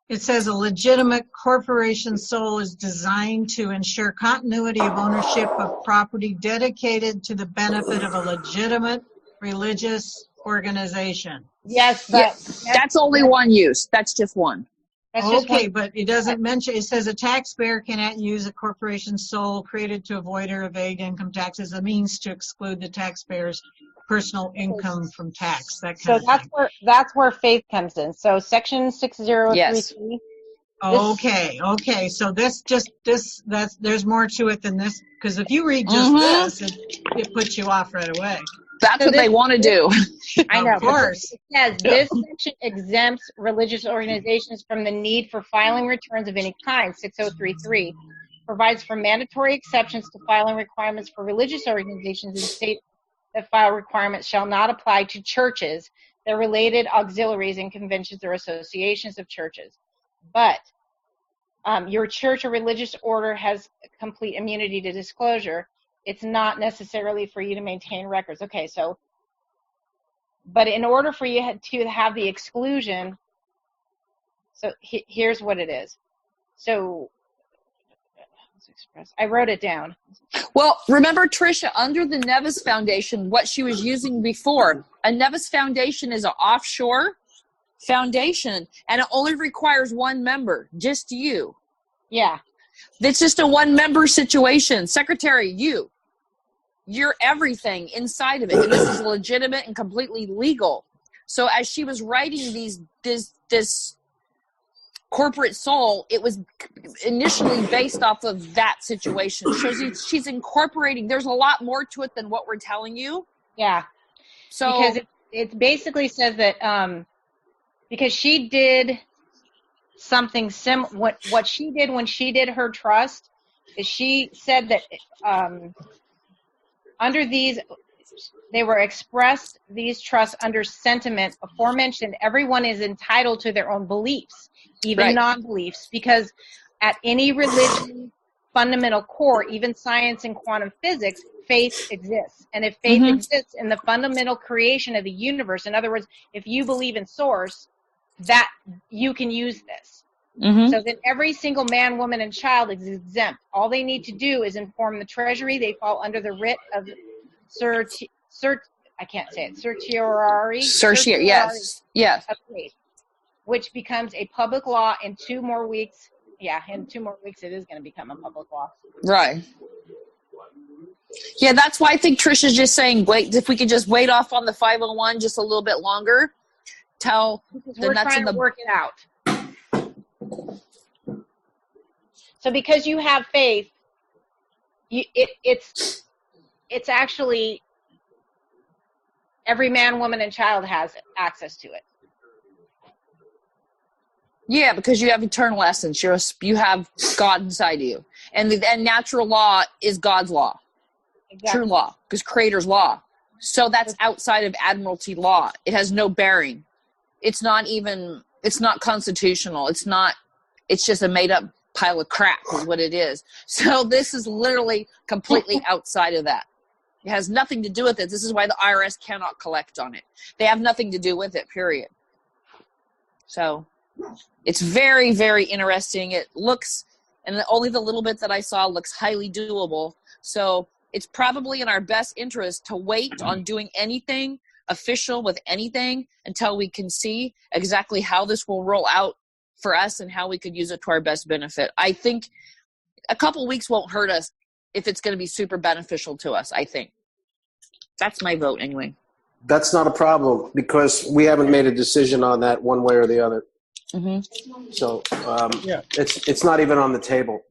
It says a legitimate corporation sole is designed to ensure continuity of ownership of property dedicated to the benefit of a legitimate religious organization. Yes, that's only one use. That's just one. Okay, but it doesn't mention, it says a taxpayer cannot use a corporation's sole created to avoid or evade income tax as a means to exclude the taxpayer's personal income from tax. That kind of thing. That's where faith comes in. So section 6033. Yes. Okay. So there's more to it than this, because if you read just this, it puts you off right away. That's what they want to do. I know. Of course. It says this section exempts religious organizations from the need for filing returns of any kind. 6033 provides for mandatory exceptions to filing requirements for religious organizations and states that file requirements shall not apply to churches, their related auxiliaries, and conventions or associations of churches. But your church or religious order has complete immunity to disclosure. It's not necessarily for you to maintain records. Okay, so, but in order for you to have the exclusion, so here's what it is. So, I wrote it down. Well, remember, Tricia, under the Nevis Foundation, what she was using before, a Nevis Foundation is an offshore foundation, and it only requires one member, just you. Yeah. It's just a one-member situation. Secretary, you're everything inside of it, and this is legitimate and completely legal. So as she was writing this corporate soul, it was initially based off of that situation. So she's incorporating. There's a lot more to it than what we're telling you. Yeah. So because it basically says that because she did something what she did when she did her trust is she said that under these, they were expressed, these trusts under sentiment aforementioned, everyone is entitled to their own beliefs, even non-beliefs, because at any religion fundamental core, even science and quantum physics, faith exists. And if faith exists in the fundamental creation of the universe, in other words, if you believe in source, that you can use this. So then every single man, woman, and child is exempt. All they need to do is inform the Treasury. They fall under the writ of I can't say it, certiorari. Certiorari, yes. Of faith, which becomes a public law in 2 more weeks. Yeah, in 2 more weeks it is going to become a public law. Right. Yeah, that's why I think Trisha's just saying, wait, if we could just wait off on the 501 just a little bit longer, till we're trying to work it out. So because you have faith, it's actually every man, woman, and child has access to it. Yeah, because you have eternal essence. You have God inside of you. And natural law is God's law. Exactly. True law, because Creator's law. So that's outside of admiralty law. It has no bearing. It's not constitutional. It's just a made up pile of crap is what it is. So this is literally completely outside of that. It has nothing to do with it. This is why the IRS cannot collect on it. They have nothing to do with it, period. So it's very, very interesting. It looks, and only the little bit that I saw looks highly doable. So it's probably in our best interest to wait on doing anything official with anything until we can see exactly how this will roll out for us and how we could use it to our best benefit. I think a couple weeks won't hurt us if it's going to be super beneficial to us, I think. That's my vote anyway. That's not a problem because we haven't made a decision on that one way or the other. So it's not even on the table.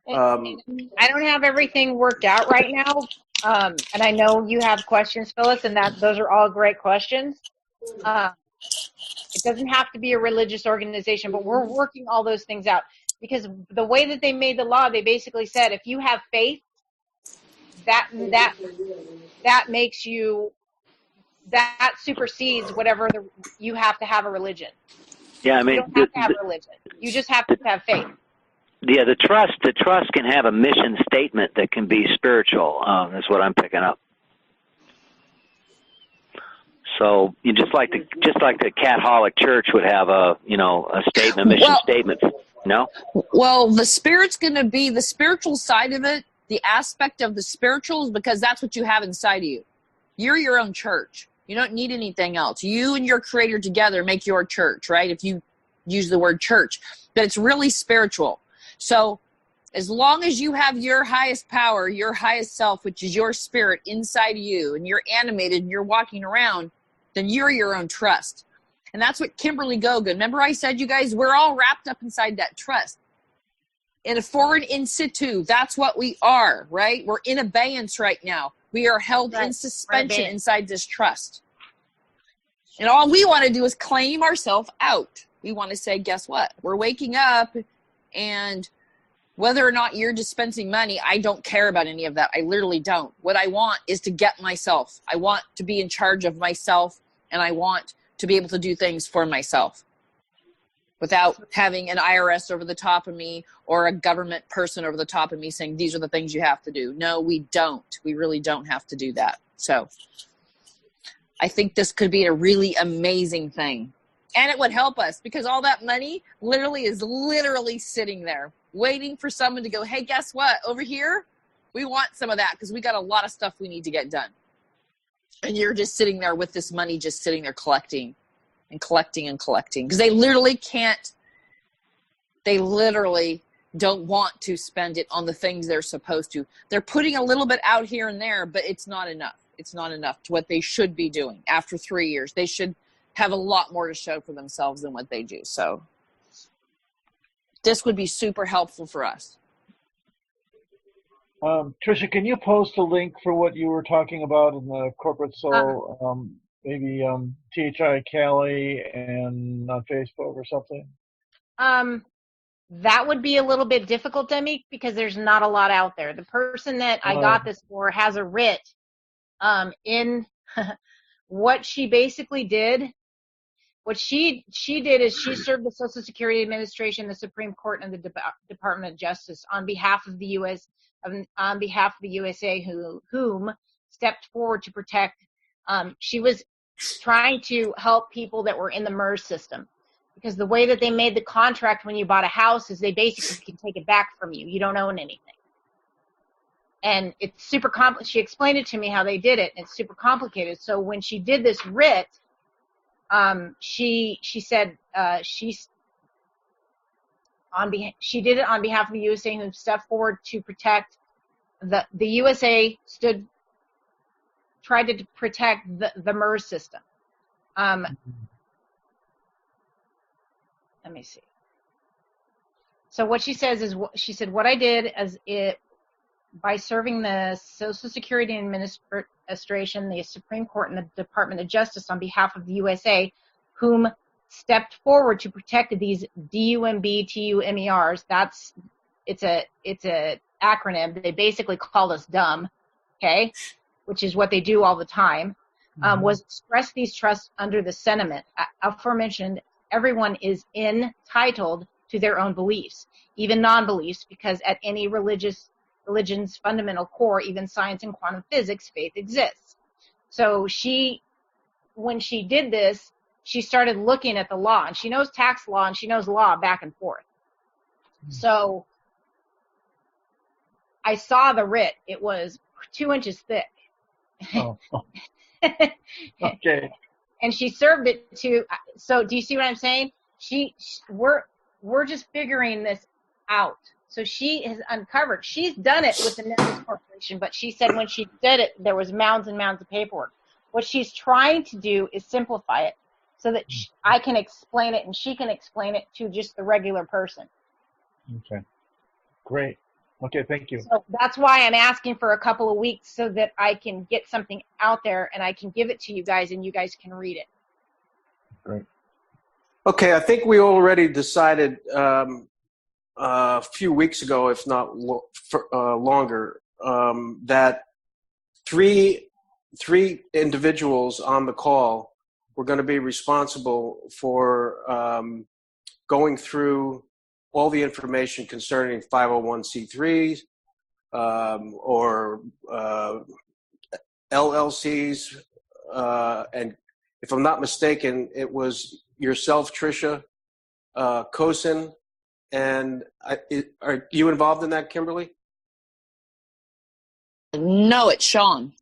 I don't have everything worked out right now. And I know you have questions, Phyllis, and those are all great questions. It doesn't have to be a religious organization, but we're working all those things out. because the way that they made the law, they basically said if you have faith, that makes you, that supersedes whatever you have to have a religion. Yeah, I mean, you don't have to have a religion. You just have to have faith. Yeah, the trust can have a mission statement that can be spiritual. Is what I'm picking up. So you just like the Catholic Church would have a statement, a mission statement. No. Well, the spirit's going to be the spiritual side of it. The aspect of the spirituals, because that's what you have inside of you. You're your own church. You don't need anything else. You and your Creator together make your church, right? If you use the word church, but it's really spiritual. So as long as you have your highest power, your highest self, which is your spirit inside of you, and you're animated and you're walking around, then you're your own trust. And that's what Kimberly Gogan, remember I said, you guys, we're all wrapped up inside that trust. In a foreign in situ, that's what we are, right? We're in abeyance right now. We are held in suspension inside this trust. And all we want to do is claim ourselves out. We want to say, guess what? We're waking up, and whether or not you're dispensing money, I don't care about any of that. I literally don't. What I want is to get myself. I want to be in charge of myself, and I want to be able to do things for myself without having an IRS over the top of me or a government person over the top of me saying, these are the things you have to do. No, we don't. We really don't have to do that. So I think this could be a really amazing thing. And it would help us because all that money is literally sitting there waiting for someone to go, hey, guess what? Over here, we want some of that because we got a lot of stuff we need to get done. And you're just sitting there with this money, just sitting there collecting and collecting and collecting because they literally don't want to spend it on the things they're supposed to. They're putting a little bit out here and there, but it's not enough. It's not enough to what they should be doing after 3 years. They should have a lot more to show for themselves than what they do. So this would be super helpful for us. Tricia, can you post a link for what you were talking about in the corporate soul? Maybe THI Cali and on Facebook or something? That would be a little bit difficult, Demi, because there's not a lot out there. The person that I got this for has a writ in what she basically did. What she did is she served the Social Security Administration, the Supreme Court, and the Department of Justice on behalf of the USA, whom stepped forward to protect. She was trying to help people that were in the MERS system, because the way that they made the contract when you bought a house is they basically can take it back from you. You don't own anything. And it's super complicated. She explained it to me how they did it, and it's super complicated. So when she did this writ, she said she did it on behalf of the USA, who stepped forward to protect the USA tried to protect the MERS system. Let me see. So what she says is, she said, what I did by serving the Social Security Administration, the Supreme Court, and the Department of Justice on behalf of the USA, whom stepped forward to protect these DUMB-TUMERs. It's a acronym. They basically call us dumb, okay, which is what they do all the time. Was express these trusts under the sentiment aforementioned. Everyone is entitled to their own beliefs, even non-beliefs, because at any religion's fundamental core, even science and quantum physics, faith exists. So when she did this, she started looking at the law, and she knows tax law, and she knows law back and forth. So I saw the writ. It was 2 inches thick. Oh. Okay. And she served it to, so do you see what I'm saying? We're just figuring this out. So she has uncovered, she's done it with the Nexus Corporation, but she said when she did it, there was mounds and mounds of paperwork. What she's trying to do is simplify it so that I can explain it and she can explain it to just the regular person. Okay. Great. Okay, thank you. So that's why I'm asking for a couple of weeks so that I can get something out there and I can give it to you guys and you guys can read it. Great. Okay, I think we already decided a few weeks ago, if not longer, that three individuals on the call were going to be responsible for going through all the information concerning 501c3s or LLCs, and if I'm not mistaken, it was yourself, Tricia, Kosin, and are you involved in that, Kimberly? No, it's Sean.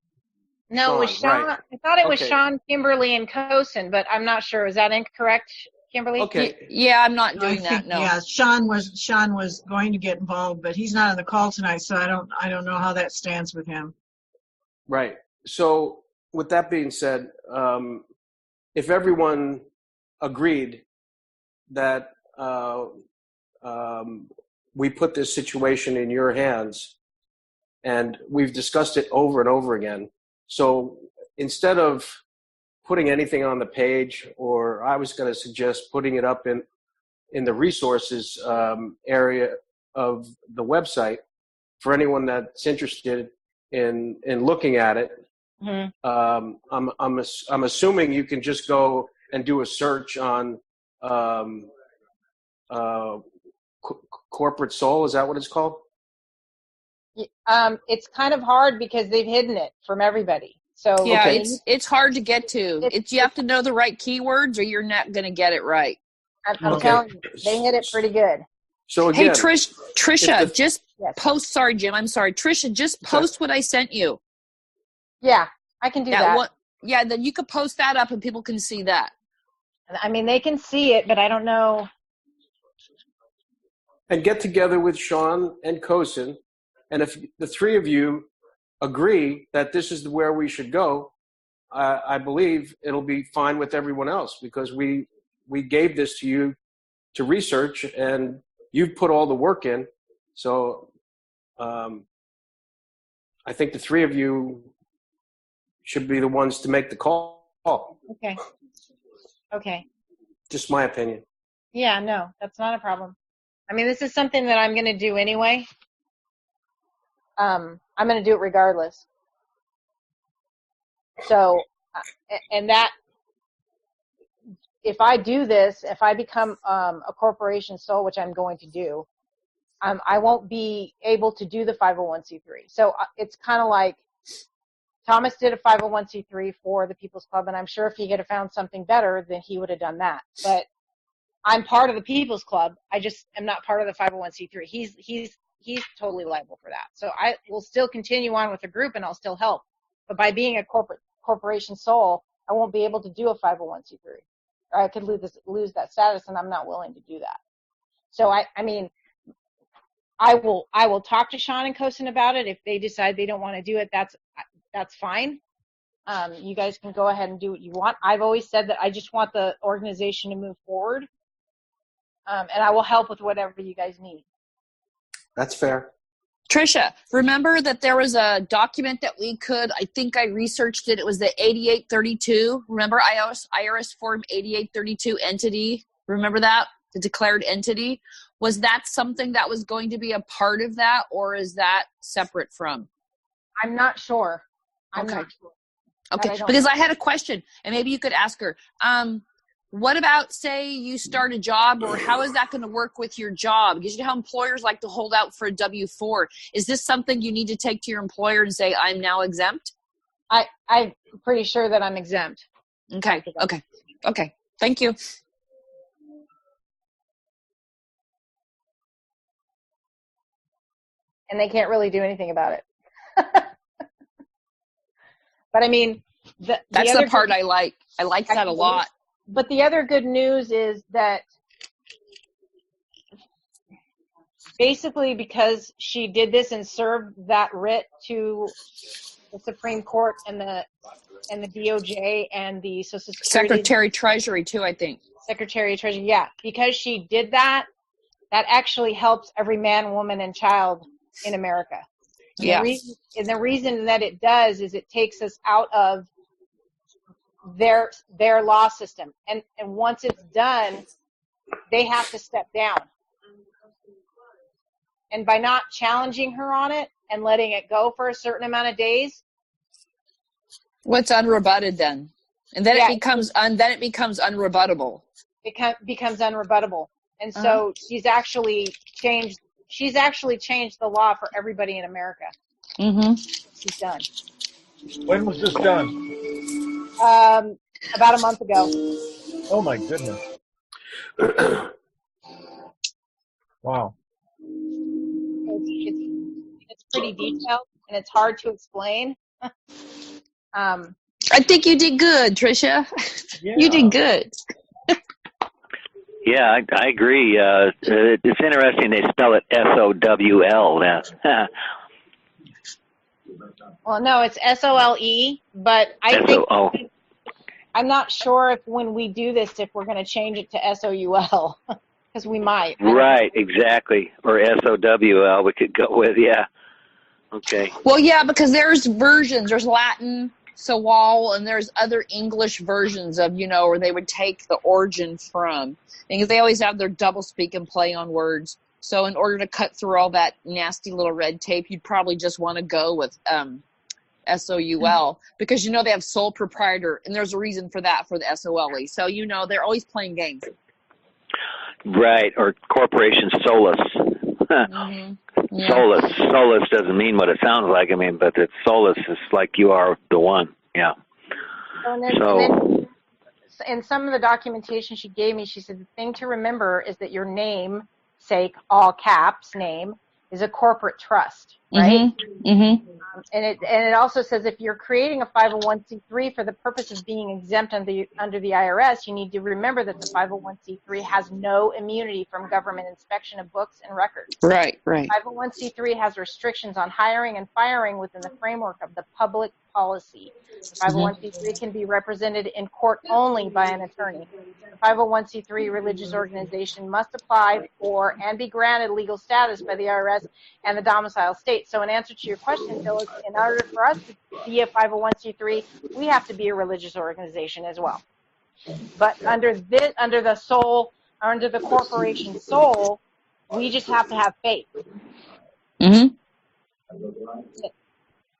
No, it was Sean. Right. I thought it was Okay. Sean, Kimberly, and Kosin, but I'm not sure. Is that incorrect, Kimberly? Okay. Yeah, I'm not I doing think, that. No. yeah, Sean was going to get involved, but he's not on the call tonight, so I don't know how that stands with him. Right. So with that being said, if everyone agreed that we put this situation in your hands, and we've discussed it over and over again. So instead of putting anything on the page, or I was going to suggest putting it up in the resources area of the website for anyone that's interested in looking at it. Mm-hmm. I'm assuming you can just go and do a search on corporate soul. Is that what it's called? It's kind of hard because they've hidden it from everybody. So yeah, okay. it's hard to get to. You have to know the right keywords, or you're not going to get it right. I'm telling you, they hit it pretty good. So again, hey, Trisha, just post. Sorry, Jim. I'm sorry, Trisha. Just post what I sent you. Yeah, I can do that. Yeah, then you could post that up, and people can see that. I mean, they can see it, but I don't know. And get together with Sean and Kosin, and if the three of you agree that this is where we should go, I believe it'll be fine with everyone else, because we gave this to you to research, and you've put all the work in. So I think the three of you should be the ones to make the call. Okay. Just my opinion. Yeah, no, that's not a problem. I mean, this is something that I'm going to do anyway. I'm going to do it regardless. So, and that, if I do this, if I become a corporation sole, which I'm going to do, I won't be able to do the 501c3. So it's kind of like Thomas did a 501c3 for the People's Club, and I'm sure if he could have found something better, then he would have done that. But I'm part of the People's Club. I just am not part of the 501c3. He's totally liable for that. So I will still continue on with the group, and I'll still help. But by being a corporation sole, I won't be able to do a 501c3. Or I could lose that status, and I'm not willing to do that. So I mean, I will talk to Sean and Kosin about it. If they decide they don't want to do it, that's fine. You guys can go ahead and do what you want. I've always said that I just want the organization to move forward, and I will help with whatever you guys need. That's fair. Tricia, remember that there was a document that we could, I think I researched it. It was the 8832. Remember IRS Form 8832 entity? Remember that? The declared entity? Was that something that was going to be a part of that, or is that separate from? I'm not sure. I'm Okay. not sure. Okay, because I had a question, and maybe you could ask her. What about, say, you start a job, or how is that going to work with your job? Because you know how employers like to hold out for a W-4. Is this something you need to take to your employer and say, I'm now exempt? I'm pretty sure that I'm exempt. Okay. Thank you. And they can't really do anything about it. But I mean, that's the part I like. I like that a lot. But the other good news is that basically because she did this and served that writ to the Supreme Court and the DOJ and the Social Security Secretary Treasury too, I think. Secretary of Treasury, yeah. Because she did that actually helps every man, woman, and child in America. Yeah. And the reason that it does is it takes us out of their law system. And once it's done, they have to step down. And by not challenging her on it and letting it go for a certain amount of days. What's unrebutted then? And then it becomes unrebuttable. It becomes unrebuttable. And so she's actually changed the law for everybody in America. Mm-hmm. She's done. When was this done? About a month ago. Oh my goodness. Wow. It's pretty detailed and it's hard to explain. I think you did good, Tricia. Yeah. You did good. Yeah, I agree. It's interesting they spell it SOWL. Well, no, it's SOLE, but I think I'm not sure if when we do this, if we're going to change it to SOUL, because we might. Right, exactly. Or SOWL we could go with, yeah. Okay. Well, yeah, because there's versions. There's Latin, SOWL, and there's other English versions of, where they would take the origin from. Because they always have their double speak and play on words. So in order to cut through all that nasty little red tape, you'd probably just want to go with SOUL. Because, they have sole proprietor, and there's a reason for that, for the SOLE. So, they're always playing games. Right, or corporation solus. Mm-hmm. Yeah. Solus doesn't mean what it sounds like. But it's solus is like you are the one. Yeah. And then in some of the documentation she gave me, she said the thing to remember is that your name, sake, all caps name, is a corporate trust, right? Mm-hmm. Mm-hmm. And it also says if you're creating a 501c3 for the purpose of being exempt under the IRS, you need to remember that the 501c3 has no immunity from government inspection of books and records. Right, right. 501c3 has restrictions on hiring and firing within the framework of the public policy. The 501c3 can be represented in court only by an attorney. The 501c3 religious organization must apply for and be granted legal status by the IRS and the domicile state. So in answer to your question, Phyllis, in order for us to be a 501c3, we have to be a religious organization as well. But under the corporation soul, we just have to have faith. Mm-hmm.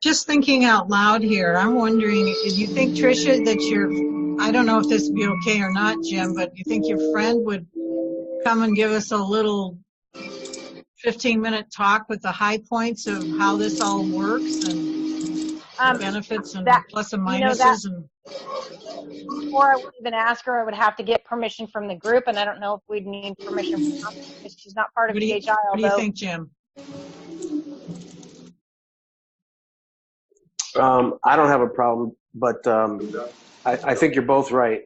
Just thinking out loud here, I'm wondering, do you think, Tricia, that I don't know if this would be okay or not, Jim, but do you think your friend would come and give us a little 15-minute talk with the high points of how this all works and benefits and plus and minuses? Before I would even ask her, I would have to get permission from the group, and I don't know if we'd need permission from her because she's not part of PHI. What do you think, Jim? I don't have a problem, but I think you're both right.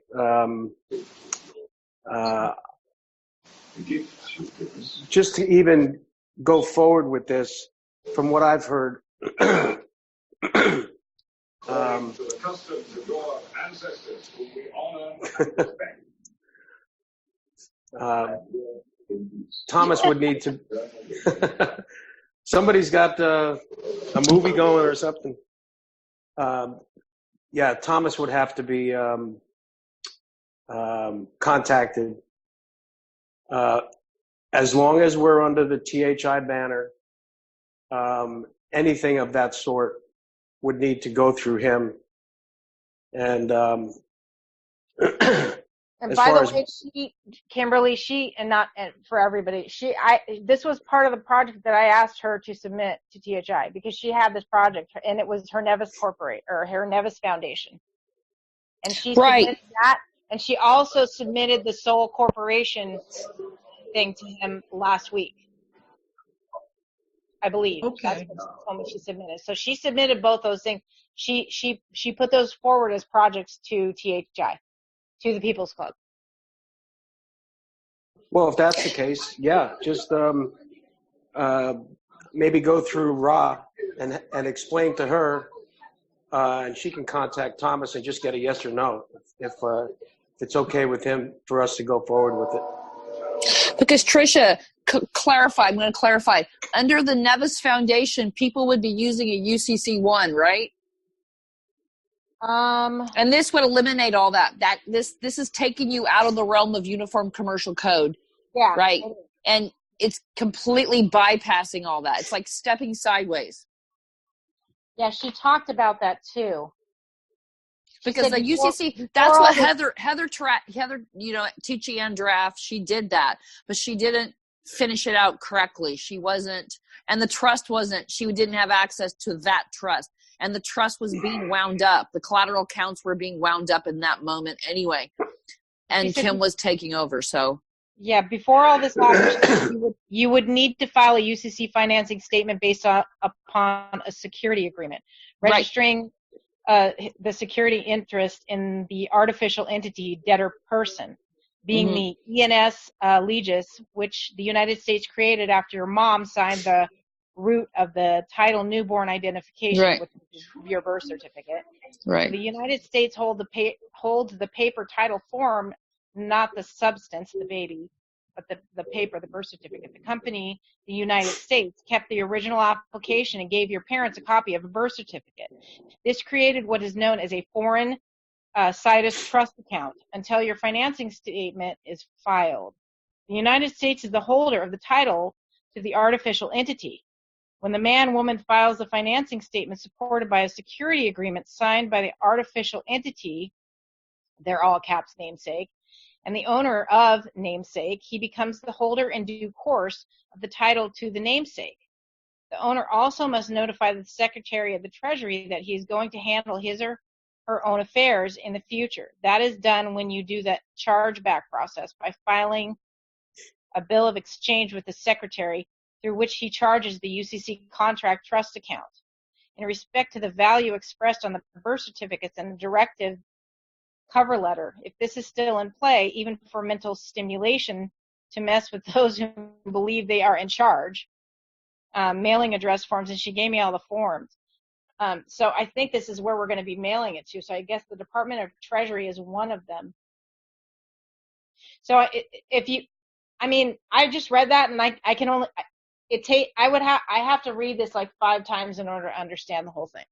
Just to even go forward with this, from what I've heard, Thomas would need to. Somebody's got a movie going or something. Yeah, Thomas would have to be contacted. As long as we're under the THI banner, anything of that sort would need to go through him. And and by the way, Kimberly, for everybody, this was part of the project that I asked her to submit to THI because she had this project and it was her Nevis her Nevis Foundation. And she submitted that, and she also submitted the sole corporation thing to him last week, I believe. Okay. That's what she told me she submitted. So she submitted both those things. She put those forward as projects to THI, to the People's Club. Well, if that's the case, yeah, just maybe go through Ra and explain to her, and she can contact Thomas and just get a yes or no if it's okay with him for us to go forward with it. Because Tricia, I'm going to clarify. Under the Nevis Foundation, people would be using a UCC1, right? And this would eliminate all that. This is taking you out of the realm of Uniform Commercial Code. Yeah. Right. And it's completely bypassing all that. It's like stepping sideways. Yeah, she talked about that too. Because the UCC, that's what Heather, Tichy draft, she did that, but she didn't finish it out correctly. She wasn't, and the trust wasn't, she didn't have access to that trust. And the trust was being wound up. The collateral counts were being wound up in that moment anyway. And Kim was taking over, so. Yeah, before all this happened, you would need to file a UCC financing statement based upon a security agreement, registering the security interest in the artificial entity debtor person, being the ENS legis, which the United States created after your mom signed the root of the title newborn identification, which is your birth certificate. Right. So the United States holds the paper title form, not the substance, the baby, but the paper, the birth certificate. The company, the United States, kept the original application and gave your parents a copy of a birth certificate. This created what is known as a foreign situs trust account until your financing statement is filed. The United States is the holder of the title to the artificial entity. When the man-woman files the financing statement supported by a security agreement signed by the artificial entity, they're all caps namesake, and the owner of namesake, he becomes the holder in due course of the title to the namesake. The owner also must notify the Secretary of the Treasury that he is going to handle his or her own affairs in the future. That is done when you do that chargeback process by filing a bill of exchange with the Secretary through which he charges the UCC contract trust account. In respect to the value expressed on the birth certificates and the directive cover letter, if this is still in play, even for mental stimulation to mess with those who believe they are in charge, mailing address forms, and she gave me all the forms. So I think this is where we're going to be mailing it to. So I guess the Department of Treasury is one of them. So I just read that, and I can only, I have to read this like 5 times in order to understand the whole thing.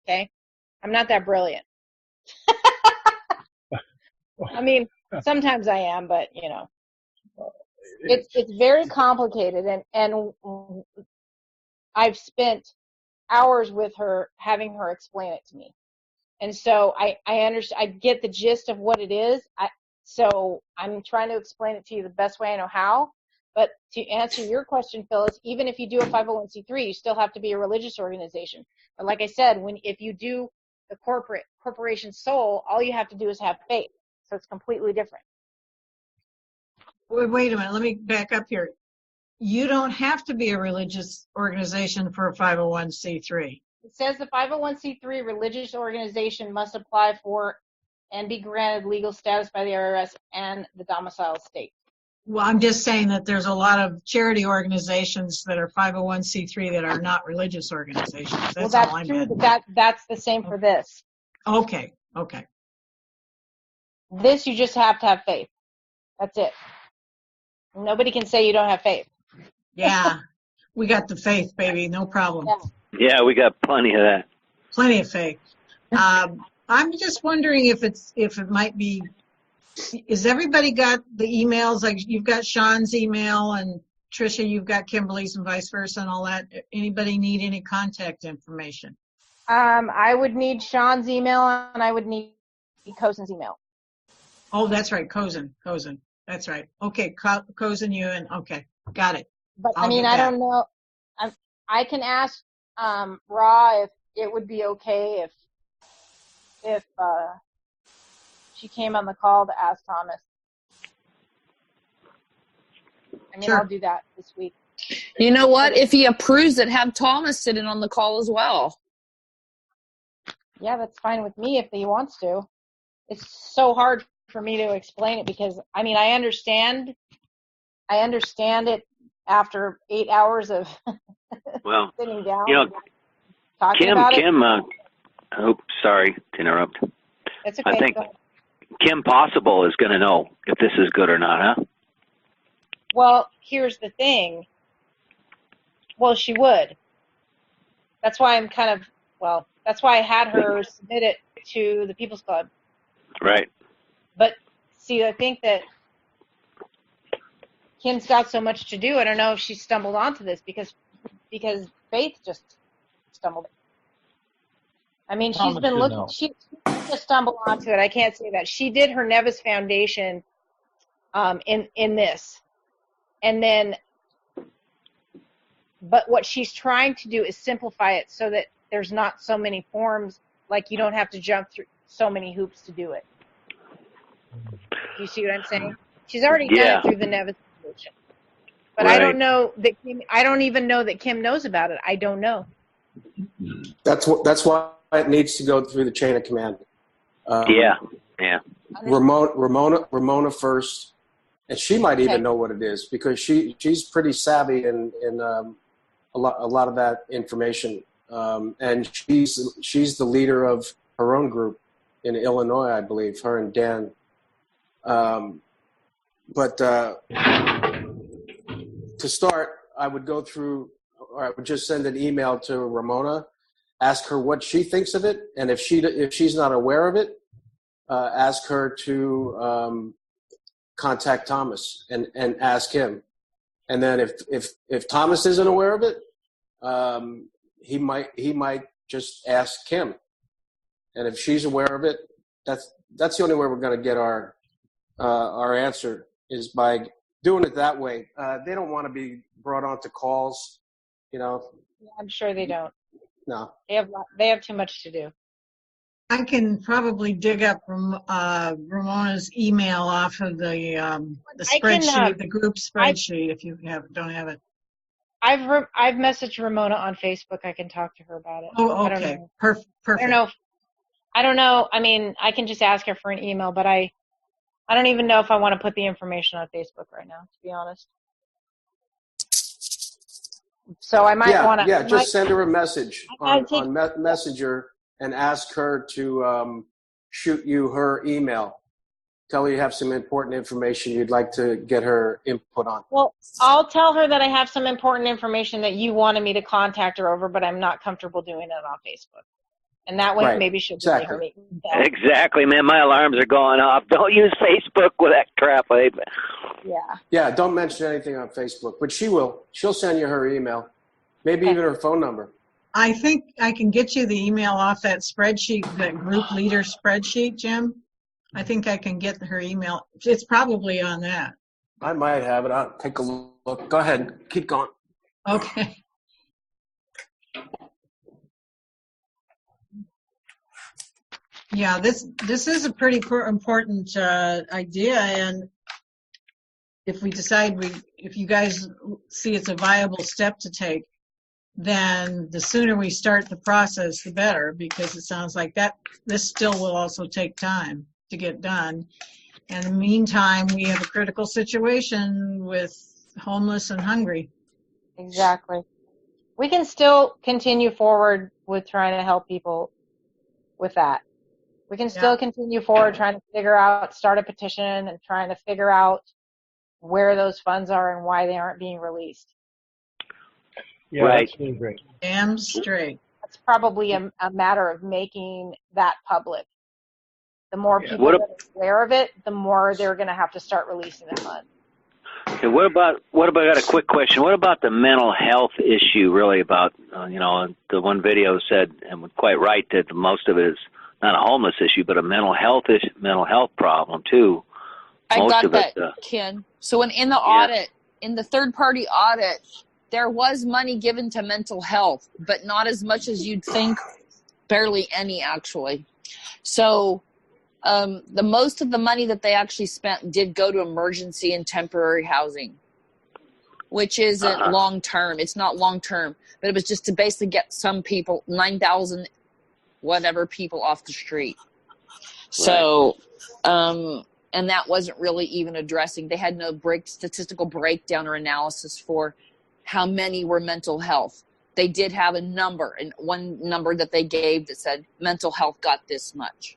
Okay? I'm not that brilliant. I mean, sometimes I am, but you know, it's very complicated, and I've spent hours with her having her explain it to me, and so I understand, I get the gist of what it is. So I'm trying to explain it to you the best way I know how. But to answer your question, Phyllis, even if you do a 501c3, you still have to be a religious organization. But like I said, if you do the corporation sole, all you have to do is have faith. So it's completely different. Wait a minute. Let me back up here. You don't have to be a religious organization for a 501c3. It says the 501c3 religious organization must apply for and be granted legal status by the IRS and the domicile state. Well, I'm just saying that there's a lot of charity organizations that are 501c3 that are not religious organizations. That's all I meant. That's the same for this. Okay. This, you just have to have faith. That's it. Nobody can say you don't have faith. Yeah, we got the faith, baby. No problem. Yeah, we got plenty of that. Plenty of faith. I'm just wondering if it might be. Is everybody got the emails? Like you've got Sean's email, and Tricia, you've got Kimberly's, and vice versa, and all that. Anybody need any contact information? I would need Sean's email, and I would need Cozen's email. Oh, that's right, Cozen. That's right. Okay, Cozen, you and okay, got it. But I mean, I don't know. I can ask Ra if it would be okay if she came on the call to ask Thomas. I mean, sure. I'll do that this week. You know what? If he approves it, have Thomas sit in on the call as well. Yeah, that's fine with me if he wants to. It's so hard for me to explain it because, I mean, I understand it after 8 hours of sitting down, talking about it. Sorry to interrupt. It's okay. I think Kim Possible is going to know if this is good or not, huh? Well, here's the thing. Well, she would. That's why that's why I had her submit it to the People's Club. Right. But see, I think that Kim's got so much to do. I don't know if she stumbled onto this because Faith just stumbled. I mean, she's been looking. She just stumbled onto it. I can't say that. She did her Nevis Foundation in this, and then, but what she's trying to do is simplify it so that there's not so many forms. Like you don't have to jump through so many hoops to do it. Do you see what I'm saying? She's already done it through the Nevis Foundation. But I don't know that I don't even know that Kim knows about it. I don't know. That's why it needs to go through the chain of command. Yeah. Ramona first, and she might even know what it is because she's pretty savvy in a lot of that information. And she's the leader of her own group in Illinois, I believe. Her and Dan. But to start, I would go through, or I would just send an email to Ramona, ask her what she thinks of it, and if she's not aware of it, ask her to contact Thomas and ask him. And then if Thomas isn't aware of it, he might just ask Kim. And if she's aware of it, that's the only way we're going to get our answer is by doing it that way. They don't want to be brought onto calls, you know. I'm sure they don't. No. They have too much to do. I can probably dig up Ramona's email off of the spreadsheet, the group spreadsheet, if you don't have it. I've messaged Ramona on Facebook. I can talk to her about it. Oh, okay. Perfect. I don't know. I mean, I can just ask her for an email, but I don't even know if I want to put the information on Facebook right now, to be honest. So I might want to. Yeah, just send her a message on Messenger and ask her to shoot you her email. Tell her you have some important information you'd like to get her input on. Well, I'll tell her that I have some important information that you wanted me to contact her over, but I'm not comfortable doing it on Facebook. And that way, maybe she'll give me her meeting. Exactly, man. My alarms are going off. Don't use Facebook with that crap. Yeah, don't mention anything on Facebook, but she will. She'll send you her email, maybe even her phone number. I think I can get you the email off that spreadsheet, that group leader spreadsheet, Jim. I think I can get her email. It's probably on that. I might have it. I'll take a look. Go ahead. Keep going. Okay. Yeah, this is a pretty important idea, and if we decide if you guys see it's a viable step to take, then the sooner we start the process, the better, because it sounds like this still will also take time to get done. And in the meantime, we have a critical situation with homeless and hungry. Exactly. We can still continue forward with trying to help people with that. We can still continue forward trying to start a petition and trying to figure out where those funds are and why they aren't being released. Yeah, that's really great. Damn straight. That's probably a matter of making that public. The more people that are aware of it, the more they're going to have to start releasing the funds. Okay, what about? I got a quick question. What about the mental health issue? Really, about the one video said, and quite right, that most of it is not a homeless issue, but a mental health problem too. I got that, Ken. So in the audit, in the third-party audit, there was money given to mental health, but not as much as you'd think. Barely any, actually. So the most of the money that they actually spent did go to emergency and temporary housing, which isn't long-term. It's not long-term, but it was just to basically get some people, 9,000 whatever people off the street. So, and that wasn't really even addressing. They had no statistical breakdown or analysis for how many were mental health. They did have a number, and one number that they gave that said mental health got this much.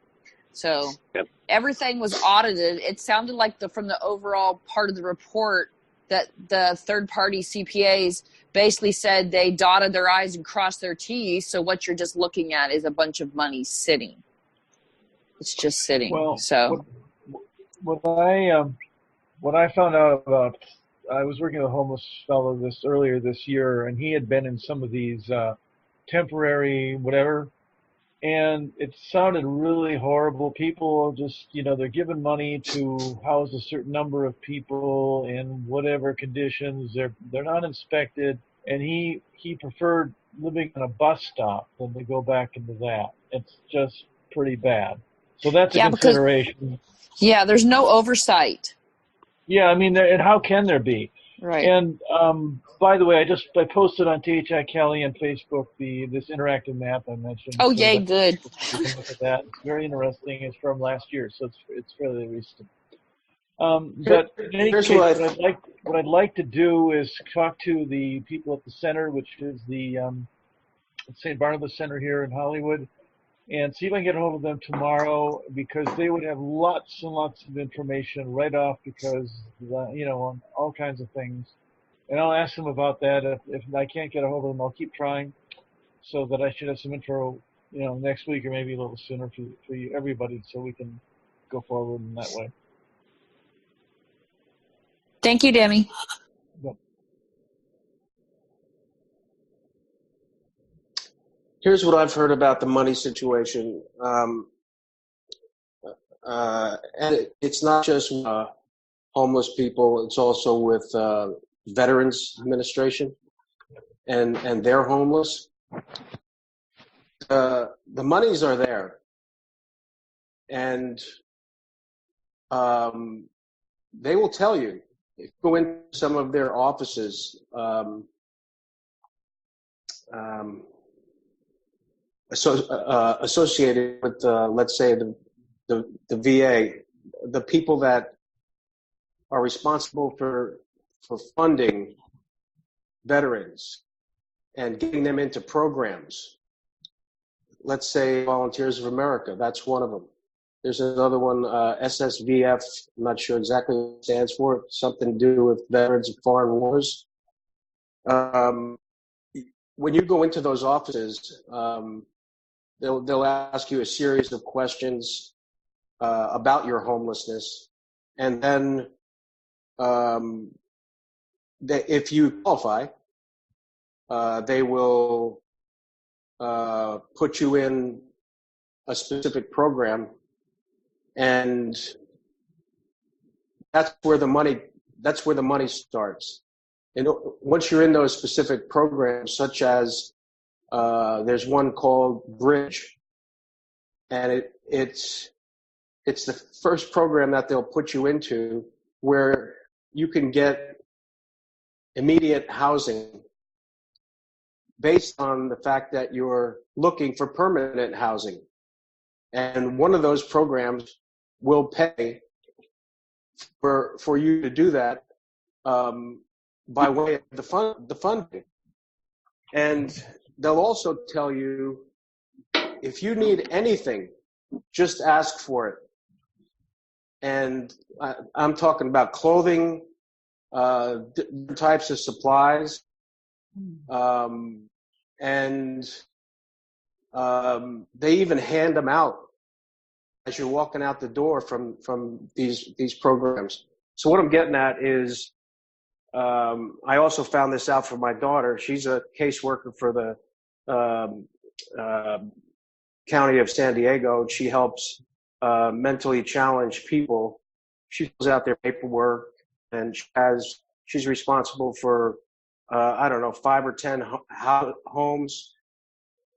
So everything was audited. It sounded like from the overall part of the report that the third-party CPAs basically said they dotted their I's and crossed their T's. So what you're just looking at is a bunch of money sitting. It's just sitting. Well, so what I found out about I was working with a homeless fellow earlier this year, and he had been in some of these temporary whatever, and it sounded really horrible. People just, they're given money to house a certain number of people in whatever conditions. They're not inspected, and he preferred living on a bus stop than to go back into that. It's just pretty bad. So that's a consideration. There's no oversight. Yeah, I mean, and how can there be? Right. And by the way, I posted on THI Cali and Facebook this interactive map I mentioned. Oh, so yay, good. You can look at that. It's very interesting. It's from last year, so it's fairly recent. But in any case, what I'd like to do is talk to the people at the center, which is the St. Barnabas Center here in Hollywood, and see if I can get a hold of them tomorrow, because they would have lots and lots of information right off, because on all kinds of things. And I'll ask them about that. If I can't get a hold of them, I'll keep trying, so that I should have some info, next week or maybe a little sooner for you, everybody, so we can go forward in that way. Thank you, Demi. Yep. Here's what I've heard about the money situation. And it's not just homeless people, it's also with Veterans Administration and they're homeless. The monies are there. And they will tell you, if you go into some of their offices, associated with, let's say, the VA, the people that are responsible for funding veterans and getting them into programs. Let's say Volunteers of America, that's one of them. There's another one, SSVF, I'm not sure exactly what it stands for, something to do with Veterans of Foreign Wars. When you go into those offices, they'll ask you a series of questions about your homelessness, and then if you qualify, they will put you in a specific program, and that's where the money starts. And once you're in those specific programs, such as there's one called Bridge, and it's the first program that they'll put you into where you can get immediate housing based on the fact that you're looking for permanent housing. And one of those programs will pay for you to do that by way of the funding. And they'll also tell you, if you need anything, just ask for it. And I'm talking about clothing, different types of supplies, and they even hand them out as you're walking out the door from these programs. So what I'm getting at is, I also found this out for my daughter. She's a caseworker for the County of San Diego, and she helps mentally challenged people. She fills out their paperwork, and she's responsible for 5 or 10 homes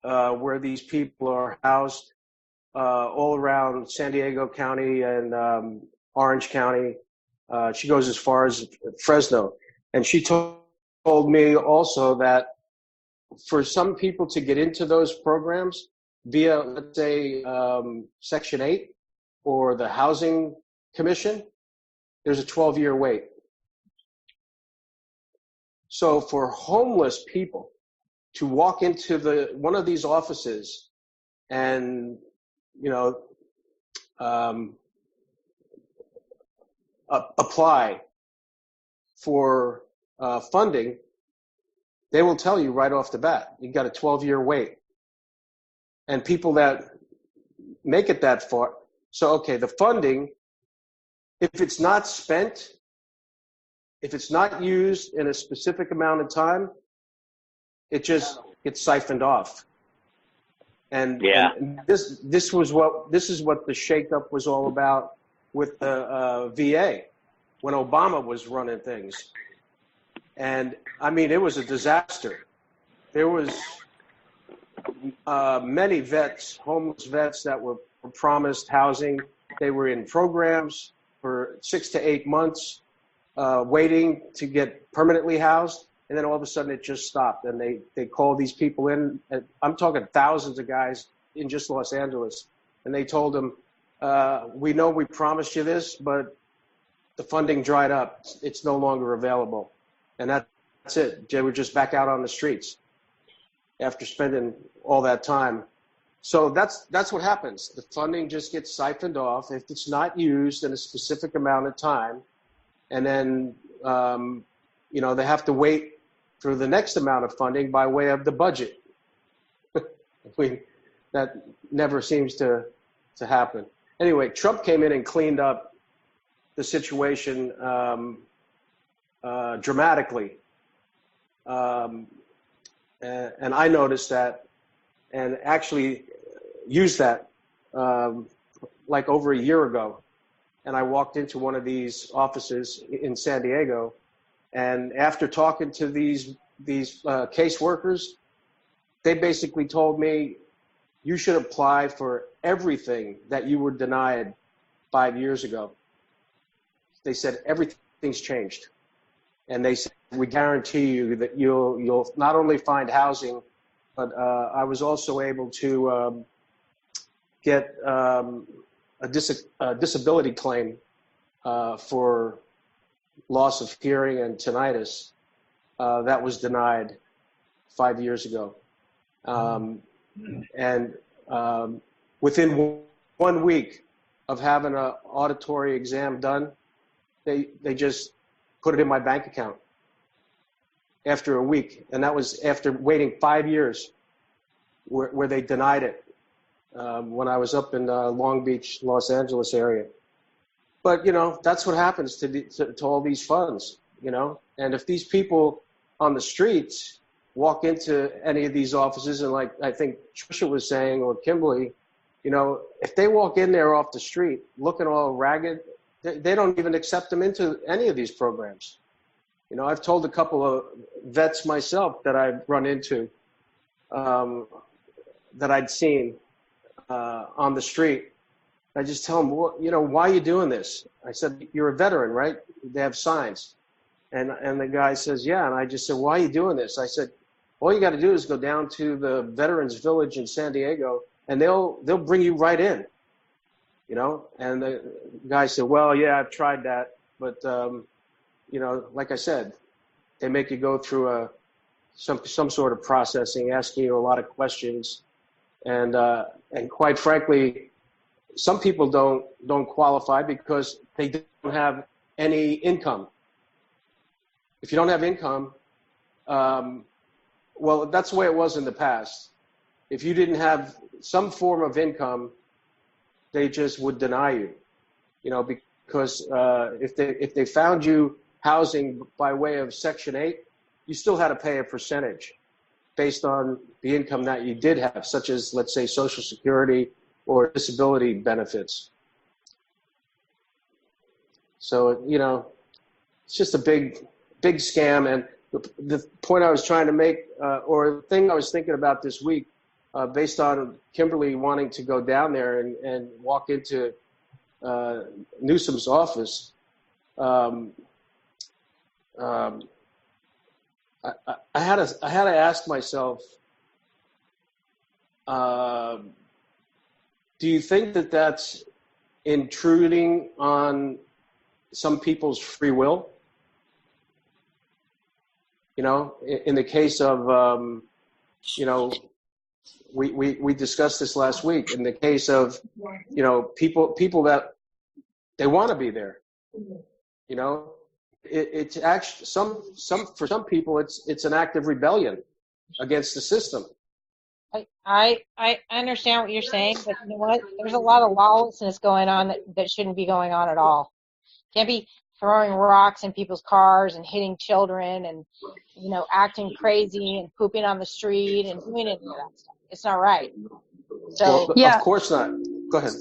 where these people are housed all around San Diego County and Orange County. She goes as far as Fresno. And she told me also that for some people to get into those programs via, let's say, Section 8 or the Housing Commission, there's a 12-year wait. So for homeless people to walk into one of these offices and, apply for funding, they will tell you right off the bat, you've got a 12-year wait. And people that make it that far, so okay, the funding, if it's not spent if it's not used in a specific amount of time, it just gets siphoned off. And this is what the shakeup was all about with the VA when Obama was running things. And I mean, it was a disaster. There was many vets, homeless vets, that were promised housing. They were in programs for 6 to 8 months, waiting to get permanently housed. And then all of a sudden it just stopped, and they called these people in. I'm talking thousands of guys in just Los Angeles. And they told them, we know we promised you this, but the funding dried up. It's no longer available. And that's it. They were just back out on the streets after spending all that time. So that's what happens. The funding just gets siphoned off if it's not used in a specific amount of time. And then, they have to wait for the next amount of funding by way of the budget. That never seems to happen. Anyway, Trump came in and cleaned up the situation dramatically. And I noticed that and actually used that like over a year ago. And I walked into one of these offices in San Diego, and after talking to these caseworkers, they basically told me, you should apply for everything that you were denied 5 years ago. They said everything's changed, and they said, we guarantee you that you'll not only find housing, but I was also able to get a disability claim for loss of hearing and tinnitus that was denied 5 years ago. And within 1 week of having an auditory exam done, they just put it in my bank account after a week. And that was after waiting 5 years where they denied it when I was up in Long Beach, Los Angeles area. But, that's what happens to all these funds, And if these people on the streets walk into any of these offices, and like I think Trisha was saying, or Kimberly, if they walk in there off the street looking all ragged, they don't even accept them into any of these programs. I've told a couple of vets myself that I've run into, that I'd seen on the street. I just tell them, why are you doing this? I said, you're a veteran, right? They have signs. And the guy says, yeah. And I just said, why are you doing this? I said, all you got to do is go down to the Veterans Village in San Diego, and they'll bring you right in, And the guy said, well, yeah, I've tried that. But, like I said, they make you go through some sort of processing, asking you a lot of questions. And quite frankly, some people don't qualify because they don't have any income. If you don't have income, well, that's the way it was in the past. If you didn't have some form of income, they just would deny you, because if they found you housing by way of Section 8, you still had to pay a percentage based on the income that you did have, such as, let's say, Social Security or disability benefits. So, it's just a big scam. And the point I was trying to make, or the thing I was thinking about this week, based on Kimberly wanting to go down there and walk into Newsom's office, I had to ask myself, do you think that that's intruding on some people's free will? In the case of, we discussed this last week. In the case of, people that they want to be there, it's actually for some people it's an act of rebellion against the system. I understand what you're saying, but you know what? There's a lot of lawlessness going on that shouldn't be going on at all. Can't be. throwing rocks in people's cars and hitting children and, acting crazy and pooping on the street and doing any of that stuff. It's not right. So well, of course not. Go ahead.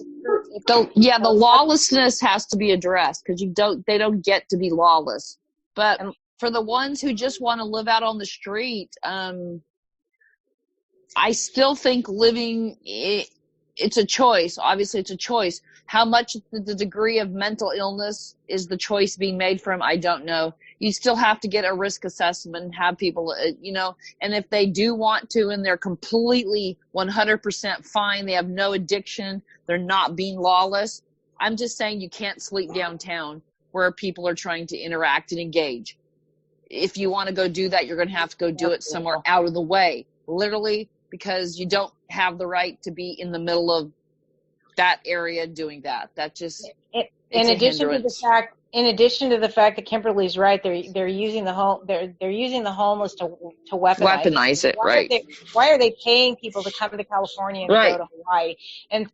The lawlessness has to be addressed because they don't get to be lawless. But for the ones who just want to live out on the street, I still think it's a choice. Obviously, it's a choice. How much the degree of mental illness is the choice being made from, I don't know. You still have to get a risk assessment and have people, and if they do want to and they're completely 100% fine, they have no addiction, they're not being lawless. I'm just saying you can't sleep downtown where people are trying to interact and engage. If you want to go do that, you're going to have to go do it somewhere out of the way, literally, because you don't have the right to be in the middle of that area doing that. That just in addition to the fact that Kimberly's right, they're using the homeless to weaponize it. Why are they paying people to come to California and go to Hawaii? And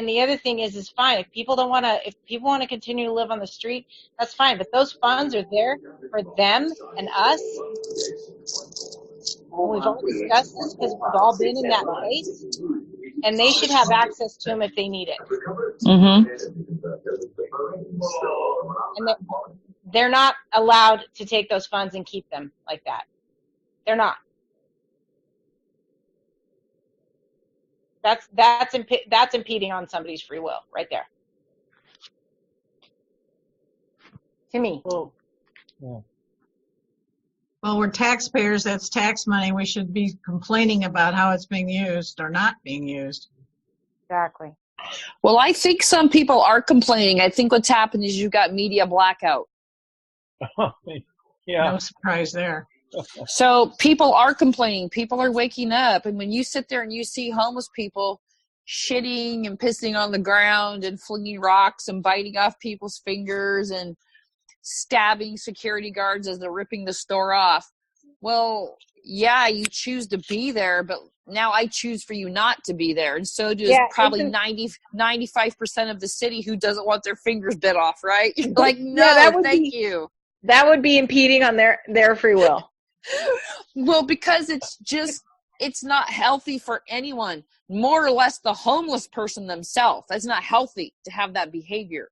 the other thing is fine if people want to continue to live on the street, that's fine. But those funds are there for them and us. And we've all discussed this because we've all been in that place, and they should have access to them if they need it. Mm-hmm. And they're not allowed to take those funds and keep them like that. They're not. That's impeding on somebody's free will right there. To me. Well, yeah. Well, we're taxpayers. That's tax money. We should be complaining about how it's being used or not being used. Exactly. Well, I think some people are complaining. I think what's happened is you've got media blackout. Yeah. No surprise there. So people are complaining. People are waking up. And when you sit there and you see homeless people shitting and pissing on the ground and flinging rocks and biting off people's fingers and stabbing security guards as they're ripping the store off. Well, yeah, you choose to be there, but now I choose for you not to be there. And so does probably 95% of the city who doesn't want their fingers bit off, right? Like, no, thank you. That would be impeding on their free will. Well, because it's not healthy for anyone, more or less the homeless person themselves. That's not healthy to have that behavior.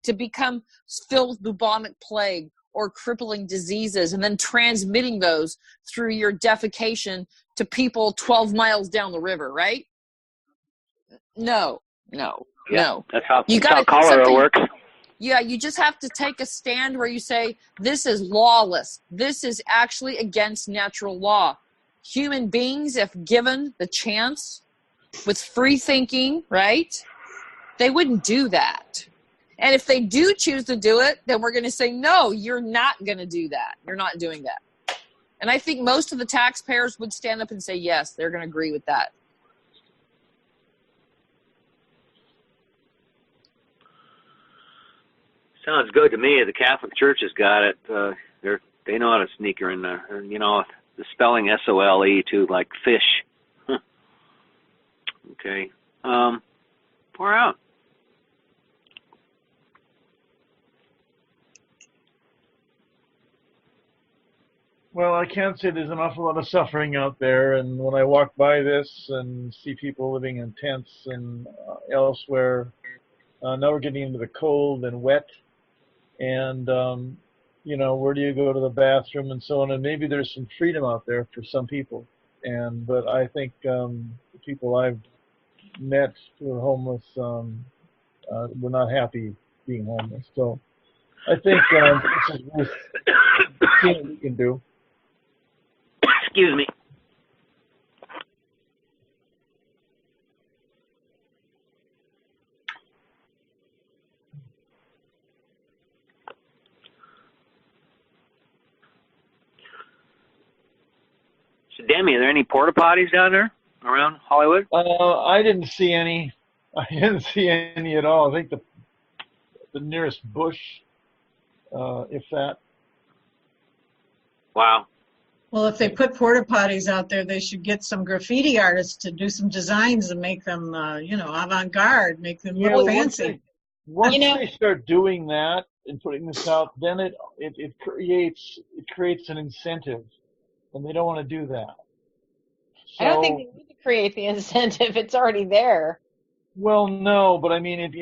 To become filled with bubonic plague or crippling diseases and then transmitting those through your defecation to people 12 miles down the river, right? No. That's how cholera works. Yeah, you just have to take a stand where you say, this is lawless. This is actually against natural law. Human beings, if given the chance with free thinking, right, they wouldn't do that. And if they do choose to do it, then we're going to say, no, you're not going to do that. You're not doing that. And I think most of the taxpayers would stand up and say, yes, they're going to agree with that. Sounds good to me. The Catholic Church has got it. They know how to sneak her in there. The spelling SOLE too, like fish. Okay. Pour out. Well, I can't say there's an awful lot of suffering out there, and when I walk by this and see people living in tents and elsewhere, now we're getting into the cold and wet, and where do you go to the bathroom and so on, and maybe there's some freedom out there for some people, but I think the people I've met who are homeless were not happy being homeless. So I think this is worth seeing what we can do. Excuse me. So, Demi, are there any porta potties down there around Hollywood? I didn't see any. I didn't see any at all. I think the nearest bush, if that. Wow. Well, if they put porta potties out there, they should get some graffiti artists to do some designs and make them, avant-garde, make them look fancy. Once they start doing that, in putting this out, then it creates an incentive, and they don't want to do that. So, I don't think they need to create the incentive. It's already there. well, no, but I mean, it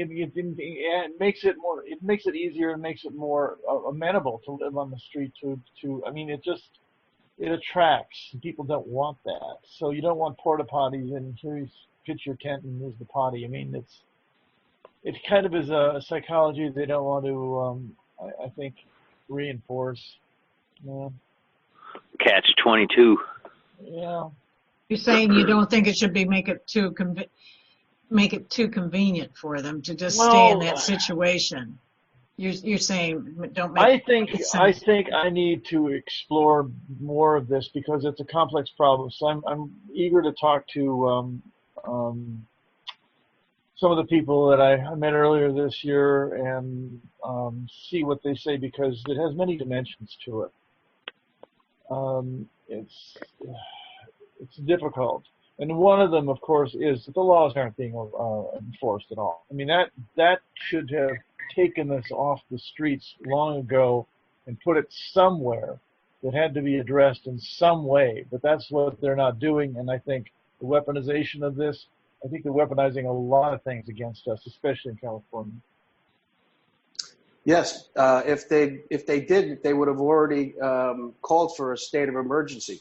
makes it more. It makes it easier and makes it more amenable to live on the street. I mean, it attracts. People don't want that. So you don't want porta potties and here's pitch your tent and here's the potty. I mean, it kind of is a psychology they don't want to, I think, reinforce. Yeah. Catch-22. Yeah. You're saying you don't think it should be make it too convenient for them to just stay in that situation. You're saying don't make. I think I need to explore more of this because it's a complex problem. So I'm eager to talk to some of the people that I met earlier this year and see what they say because it has many dimensions to it. It's difficult, and one of them, of course, is that the laws aren't being enforced at all. I mean that should have taken this off the streets long ago and put it somewhere that had to be addressed in some way. But that's what they're not doing, and I think the weaponization of this. I think they're weaponizing a lot of things against us, especially in California. Yes, if they did, they would have already called for a state of emergency,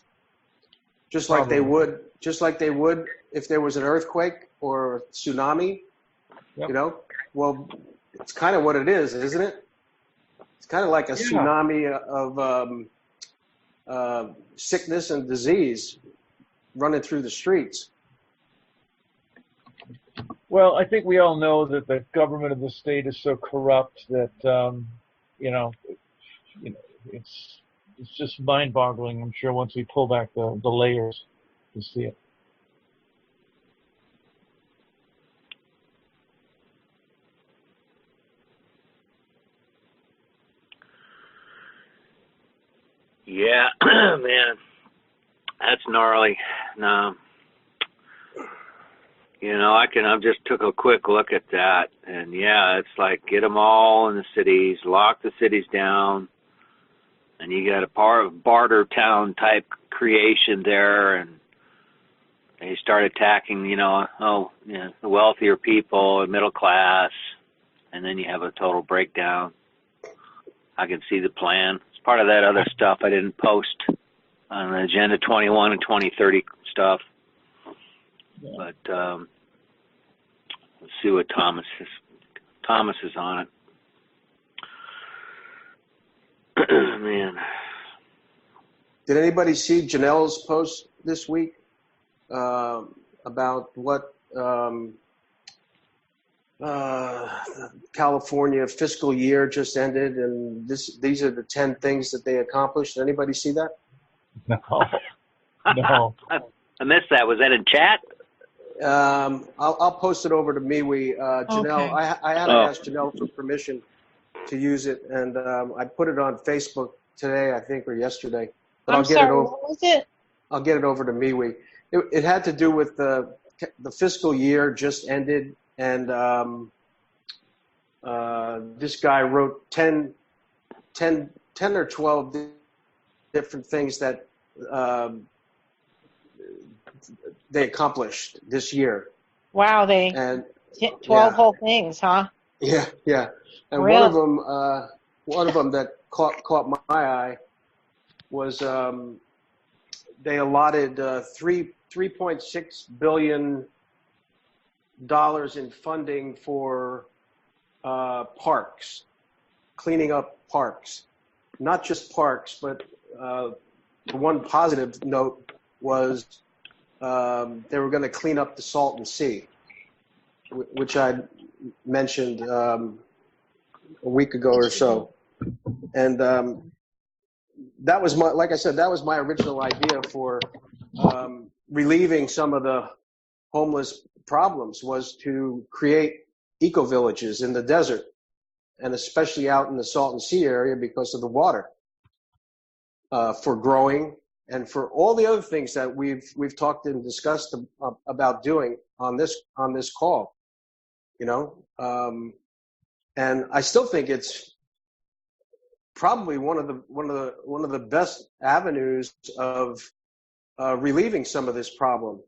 just like they would if there was an earthquake or a tsunami. Yep. You know, well, it's kind of what it is, isn't it? It's kind of like a tsunami of sickness and disease running through the streets. Well, I think we all know that the government of the state is so corrupt that it's just mind-boggling. I'm sure once we pull back the layers, you see it. Yeah, man, that's gnarly. No. You know, I just took a quick look at that, and yeah, it's like get them all in the cities, lock the cities down, and you got a barter town type creation there, and they start attacking, the wealthier people and middle class, and then you have a total breakdown. I can see the plan. It's part of that other stuff I didn't post on the Agenda 21 and 2030 stuff. Yeah. But let's see what Thomas is on it. Man. Did anybody see Janelle's post this week about what California fiscal year just ended, and these are the 10 things that they accomplished? Did anybody see that? No. No. I missed that. Was that in chat? I'll post it over to MeWe. Janelle, okay. I had to ask Janelle for permission to use it, and I put it on Facebook today, I think, or yesterday. But I'm sorry, what was it? I'll get it over to MeWe. It had to do with the fiscal year just ended, and this guy wrote 10 or 12 different things that they accomplished this year. Wow, 12 whole things, huh? Yeah. And really? one of them that caught my eye was they allotted $3.6 billion in funding for parks, cleaning up parks. Not just parks, but the one positive note was they were going to clean up the Salton Sea, which I mentioned a week ago or so. And that was like I said, that was my original idea for relieving some of the homeless problems, was to create eco-villages in the desert, and especially out in the Salton Sea area because of the water, for growing and for all the other things that we've talked and discussed about doing on this call, and I still think it's probably one of the best avenues of relieving some of this problem.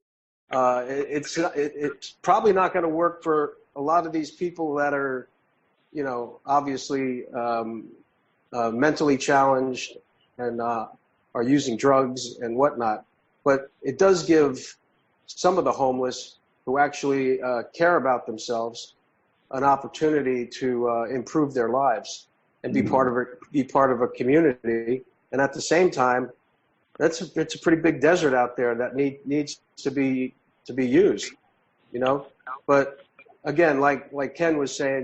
It's probably not going to work for a lot of these people that are, obviously mentally challenged and are using drugs and whatnot. But it does give some of the homeless who actually care about themselves an opportunity to improve their lives and be part of a community. And at the same time, it's a pretty big desert out there that needs to be used, But again, like Ken was saying,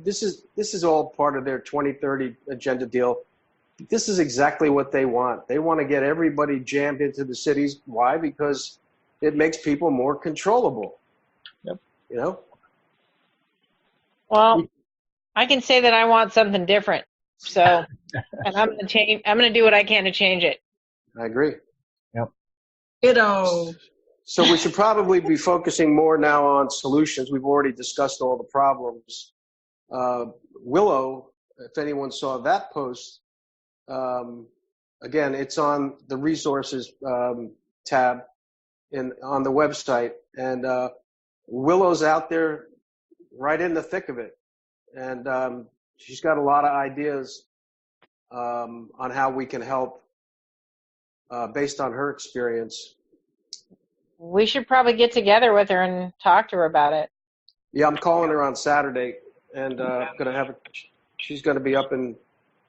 this is all part of their 2030 agenda deal. This is exactly what they want. They want to get everybody jammed into the cities. Why? Because it makes people more controllable. Yep. Well, I can say that I want something different. So, and I'm going to do what I can to change it. I agree. Yep. Ditto. So we should probably be focusing more now on solutions. We've already discussed all the problems. Willow, if anyone saw that post, again, it's on the resources tab on the website. And Willow's out there right in the thick of it. And she's got a lot of ideas on how we can help based on her experience. We should probably get together with her and talk to her about it. Yeah, I'm calling her on Saturday, and she's going to be up in,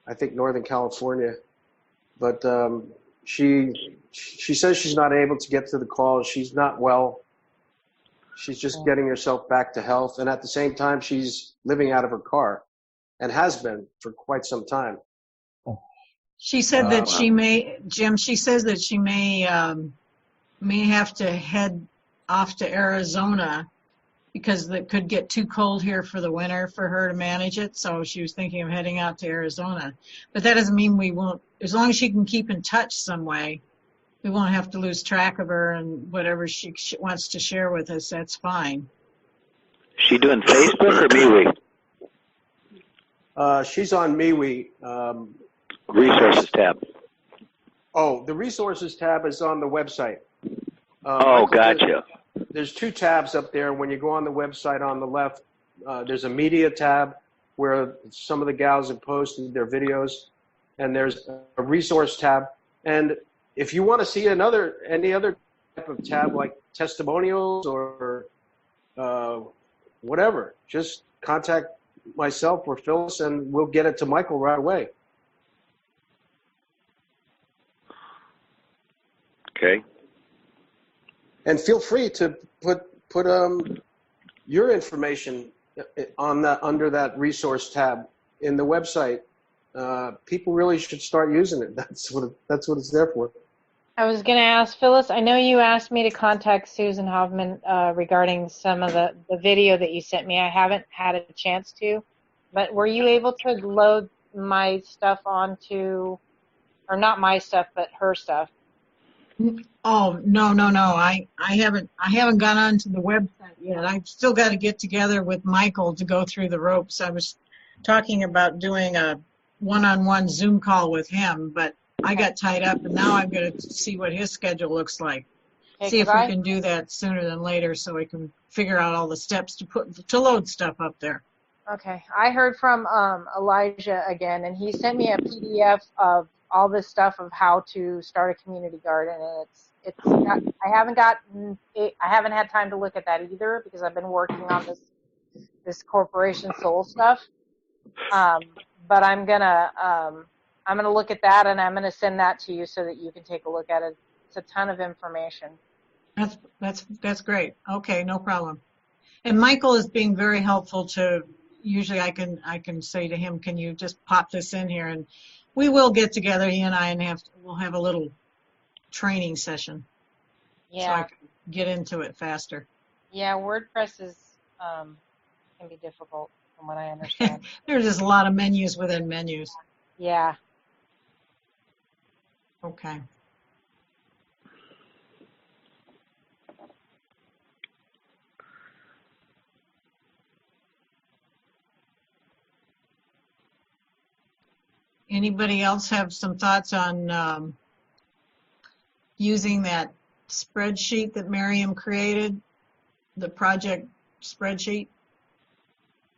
I think, Northern California. But she says she's not able to get to the call. She's not well. She's just getting herself back to health. And at the same time, she's living out of her car and has been for quite some time. She said that Jim, she says that she may have to head off to Arizona because it could get too cold here for the winter for her to manage it. So she was thinking of heading out to Arizona. But that doesn't mean we won't, as long as she can keep in touch some way, we won't have to lose track of her, and whatever she wants to share with us, that's fine. She doing Facebook or MeWe? She's on MeWe. Resources tab. Oh, the resources tab is on the website. Gotcha. There's two tabs up there. When you go on the website on the left, there's a media tab where some of the gals have posted their videos, and there's a resource tab. And if you want to see any other type of tab like testimonials or whatever, just contact myself or Phyllis, and we'll get it to Michael right away. Okay. And feel free to put your information on under that resource tab in the website. People really should start using it. That's what it's there for. I was going to ask Phyllis, I know you asked me to contact Susan Hoffman regarding some of the video that you sent me. I haven't had a chance to, but were you able to load my stuff onto, or not my stuff, but her stuff? Oh, no. I haven't gone onto the website yet. I've still got to get together with Michael to go through the ropes. I was talking about doing a one-on-one Zoom call with him, but I got tied up, and now I'm going to see what his schedule looks like. Okay, see if we can do that sooner than later, so we can figure out all the steps to load stuff up there. Okay, I heard from Elijah again, and he sent me a PDF of all this stuff of how to start a community garden, and I haven't had time to look at that either because I've been working on this corporation soul stuff. But I'm gonna look at that, and I'm gonna send that to you so that you can take a look at it. It's a ton of information. That's great. Okay, no problem. And Michael is being very helpful to. Usually, I can say to him, "Can you just pop this in here?" And we will get together, he and I, and we'll have a little training session. Yeah. So I can get into it faster. Yeah, WordPress can be difficult from what I understand. There's just a lot of menus within menus. Yeah. Okay. Anybody else have some thoughts on using that spreadsheet that Miriam created, the project spreadsheet?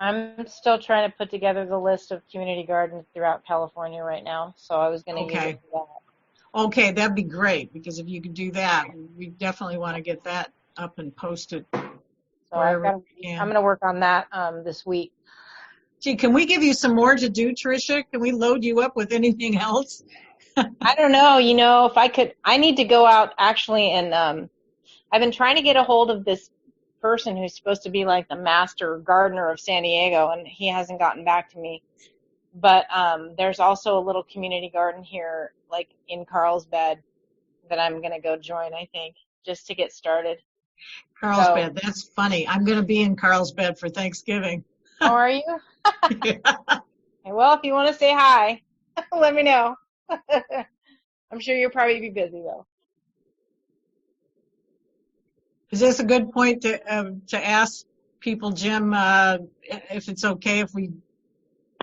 I'm still trying to put together the list of community gardens throughout California right now, so I was going to use it for that. Okay, that'd be great, because if you could do that, we definitely want to get that up and posted. So I'm going to work on that this week. Gee, can we give you some more to do, Tricia? Can we load you up with anything else? I don't know, if I could, I need to go out actually, and I've been trying to get a hold of this person who's supposed to be like the master gardener of San Diego, and he hasn't gotten back to me. But there's also a little community garden here, like in Carlsbad, that I'm going to go join, I think, just to get started. Carlsbad, that's funny. I'm going to be in Carlsbad for Thanksgiving. How are you? Yeah. Well, if you want to say hi, let me know. I'm sure you'll probably be busy, though. Is this a good point to ask people, Jim, if it's okay if we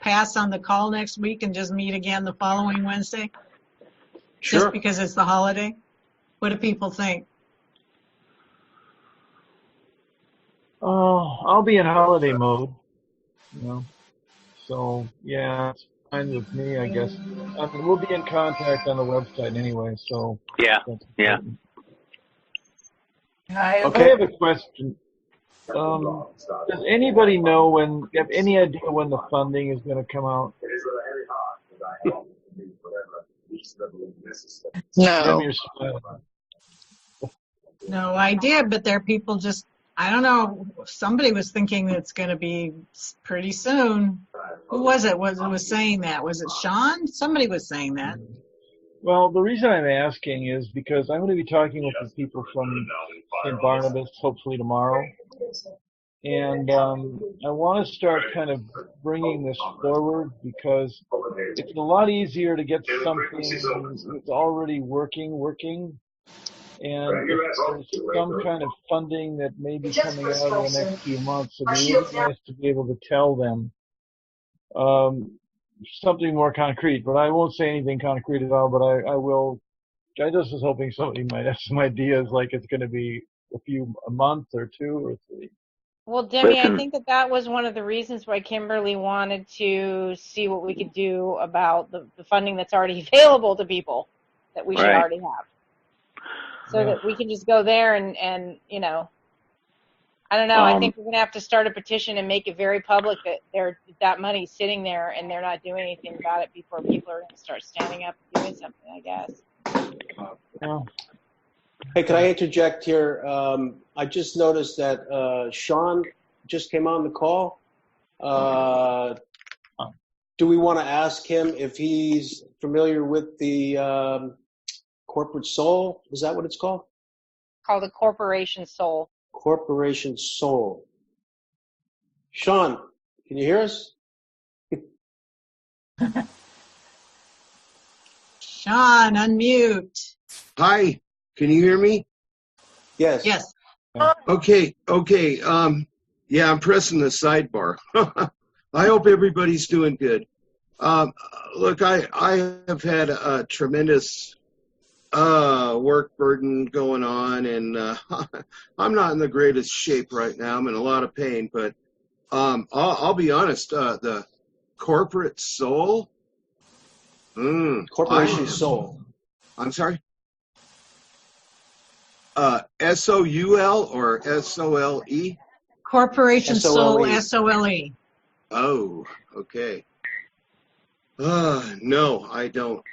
pass on the call next week and just meet again the following Wednesday? Sure. Just because it's the holiday? What do people think? Oh, I'll be in holiday mode, So, yeah, it's fine with me, I guess. I mean, we'll be in contact on the website anyway, so. Yeah. I have a question. Does anybody have any idea when the funding is going to come out? No. No idea, but there are people just, I don't know, somebody was thinking that it's going to be pretty soon. Who was it? Was saying that? Was it Sean? Somebody was saying that. Well, the reason I'm asking is because I'm going to be talking with the people from St. Barnabas hopefully tomorrow. And I want to start kind of bringing this forward because it's a lot easier to get something that's already working. And if there's some kind of funding that may be coming out in the next few months, it'd be really nice to be able to tell them something more concrete. But I won't say anything concrete at all, but I will. I just was hoping somebody might have some ideas, like it's going to be a month or 2 or 3. Well, Demi, I think that was one of the reasons why Kimberly wanted to see what we could do about the funding that's already available to people that we should already have. So that we can just go there and I don't know. I think we're going to have to start a petition and make it very public that that money's sitting there and they're not doing anything about it before people are going to start standing up and doing something, I guess. Hey, can I interject here? I just noticed that Sean just came on the call. Do we want to ask him if he's familiar with the corporate soul? Is that what it's called? Called the Corporation Soul. Corporation Soul. Sean, can you hear us? Sean, unmute. Hi, can you hear me? Yes. Yes. Okay. Yeah, I'm pressing the sidebar. I hope everybody's doing good. Look, I have had a tremendous work burden going on, and I'm not in the greatest shape right now. I'm in a lot of pain, but I'll be honest. The corporate soul. Corporation Soul. I'm sorry. SOUL or SOLE? Corporation Soul, SOLE. Oh, okay. No, I don't.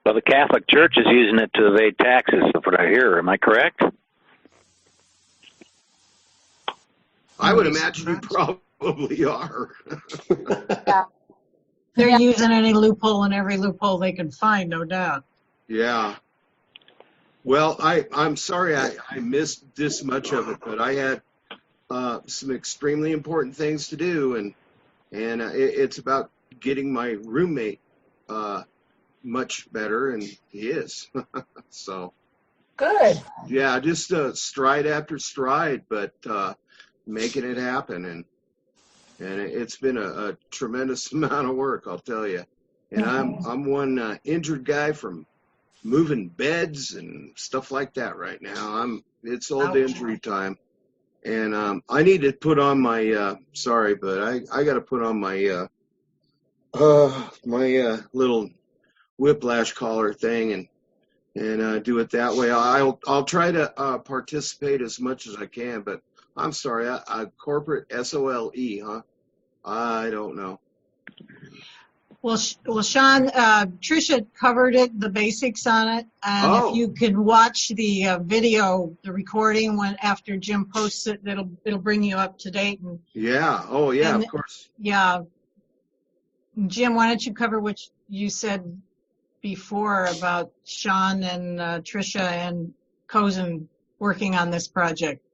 Well, the Catholic Church is using it to evade taxes, that's what I hear. Am I correct? I would imagine you probably are. Yeah. They're using any loophole and every loophole they can find, no doubt. Yeah. Well, I'm sorry I missed this much of it, but I had some extremely important things to do, and it's about getting my roommate much better, and he is. So. Good. Yeah, just stride after stride, but making it happen, and it's been a tremendous amount of work, I'll tell you. And I'm one injured guy from moving beds and stuff like that right now. It's old injury time, and I need to put on my sorry, but I got to put on my my little whiplash collar thing and do it that way. I'll try to participate as much as I can, but I'm sorry, corporate SOLE, huh? I don't know. Well, Sean, Tricia covered it, the basics on it, and if you can watch the video, the recording after Jim posts it, it'll bring you up to date. And, yeah. Oh, yeah. Of course. Yeah. Jim, why don't you cover what you said before about Sean and Tricia and Cozen working on this project?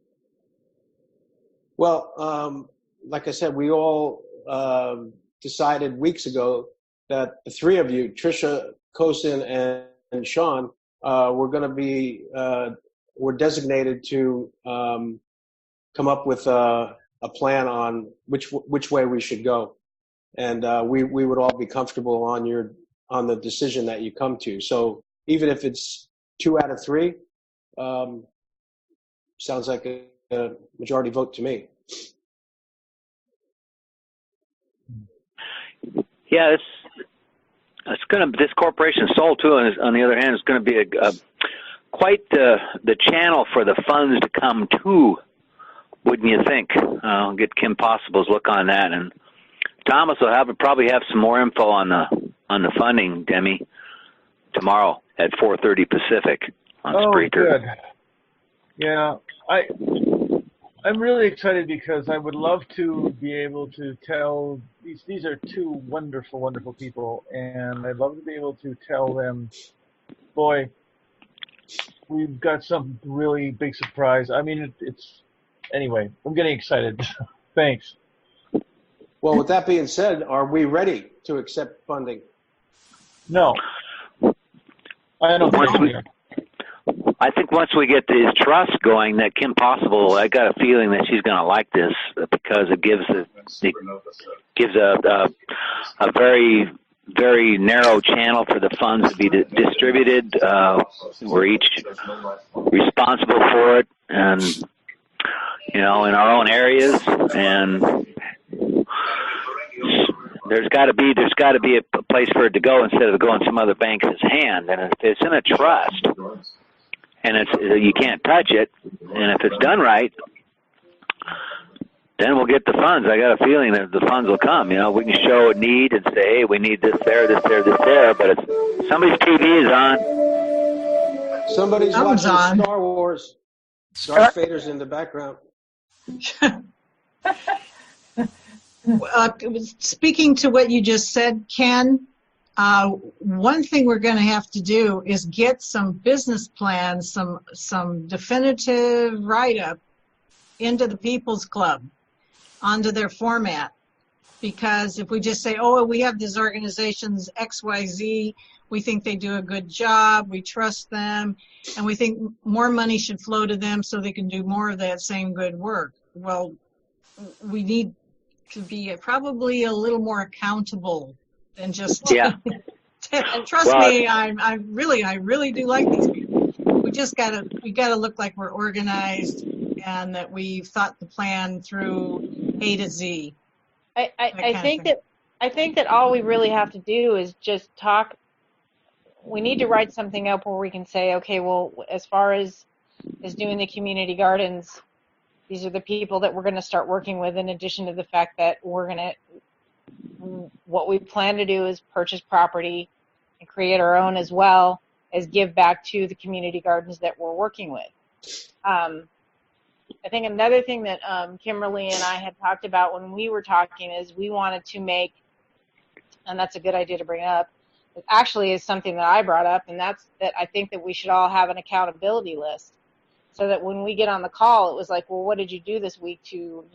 Well, like I said, we all decided weeks ago that the three of you, Tricia, Cozen, and Sean, were going to be were designated to come up with a plan on which way we should go, and we would all be comfortable on the decision that you come to. So even if it's 2 out of 3, sounds like a majority vote to me. Yeah, this corporation sold too, and on the other hand, it's going to be quite the channel for the funds to come to. Wouldn't you think? I'll get Kim Possible's look on that, and Thomas will probably have some more info on the funding, Demi, tomorrow at 4:30 Pacific on Spreaker. Good. Yeah, I'm really excited because I would love to be able to tell these are 2 wonderful, wonderful people, and I'd love to be able to tell them, boy, we've got some really big surprise. I mean, anyway, I'm getting excited. Thanks. Well, with that being said, are we ready to accept funding? No. I don't think we are. I think once we get this trust going, that Kim Possible, I got a feeling that she's going to like this because it gives a very, very narrow channel for the funds to be distributed. We're each responsible for it, and in our own areas, and there's got to be a place for it to go instead of going some other bank's hand. And if it's in a trust, and you can't touch it, and if it's done right, then we'll get the funds. I got a feeling that the funds will come. We can show a need and say, hey, we need this there, this there, this there, but somebody's TV is on. Somebody's watching Star Wars. Darth Vader's in the background. Speaking to what you just said, Ken, one thing we're going to have to do is get some business plans, some definitive write-up into the People's Club, onto their format. Because if we just say, oh, we have these organizations XYZ, we think they do a good job, we trust them, and we think more money should flow to them so they can do more of that same good work. Well, we need to be probably a little more accountable than just and trust me, I really do like these people. We gotta look like we're organized and that we've thought the plan through A to Z. I think that all we really have to do is just talk. We need to write something up where we can say, okay, well, as far as doing the community gardens, these are the people that we're going to start working with, in addition to the fact that what we plan to do is purchase property and create our own, as well as give back to the community gardens that we're working with. I think another thing that Kimberly and I had talked about when we were talking is we wanted to make, and that's a good idea to bring up, it actually is something that I brought up, and that's that I think that we should all have an accountability list. So that when we get on the call, it was like, well, what did you do this week to,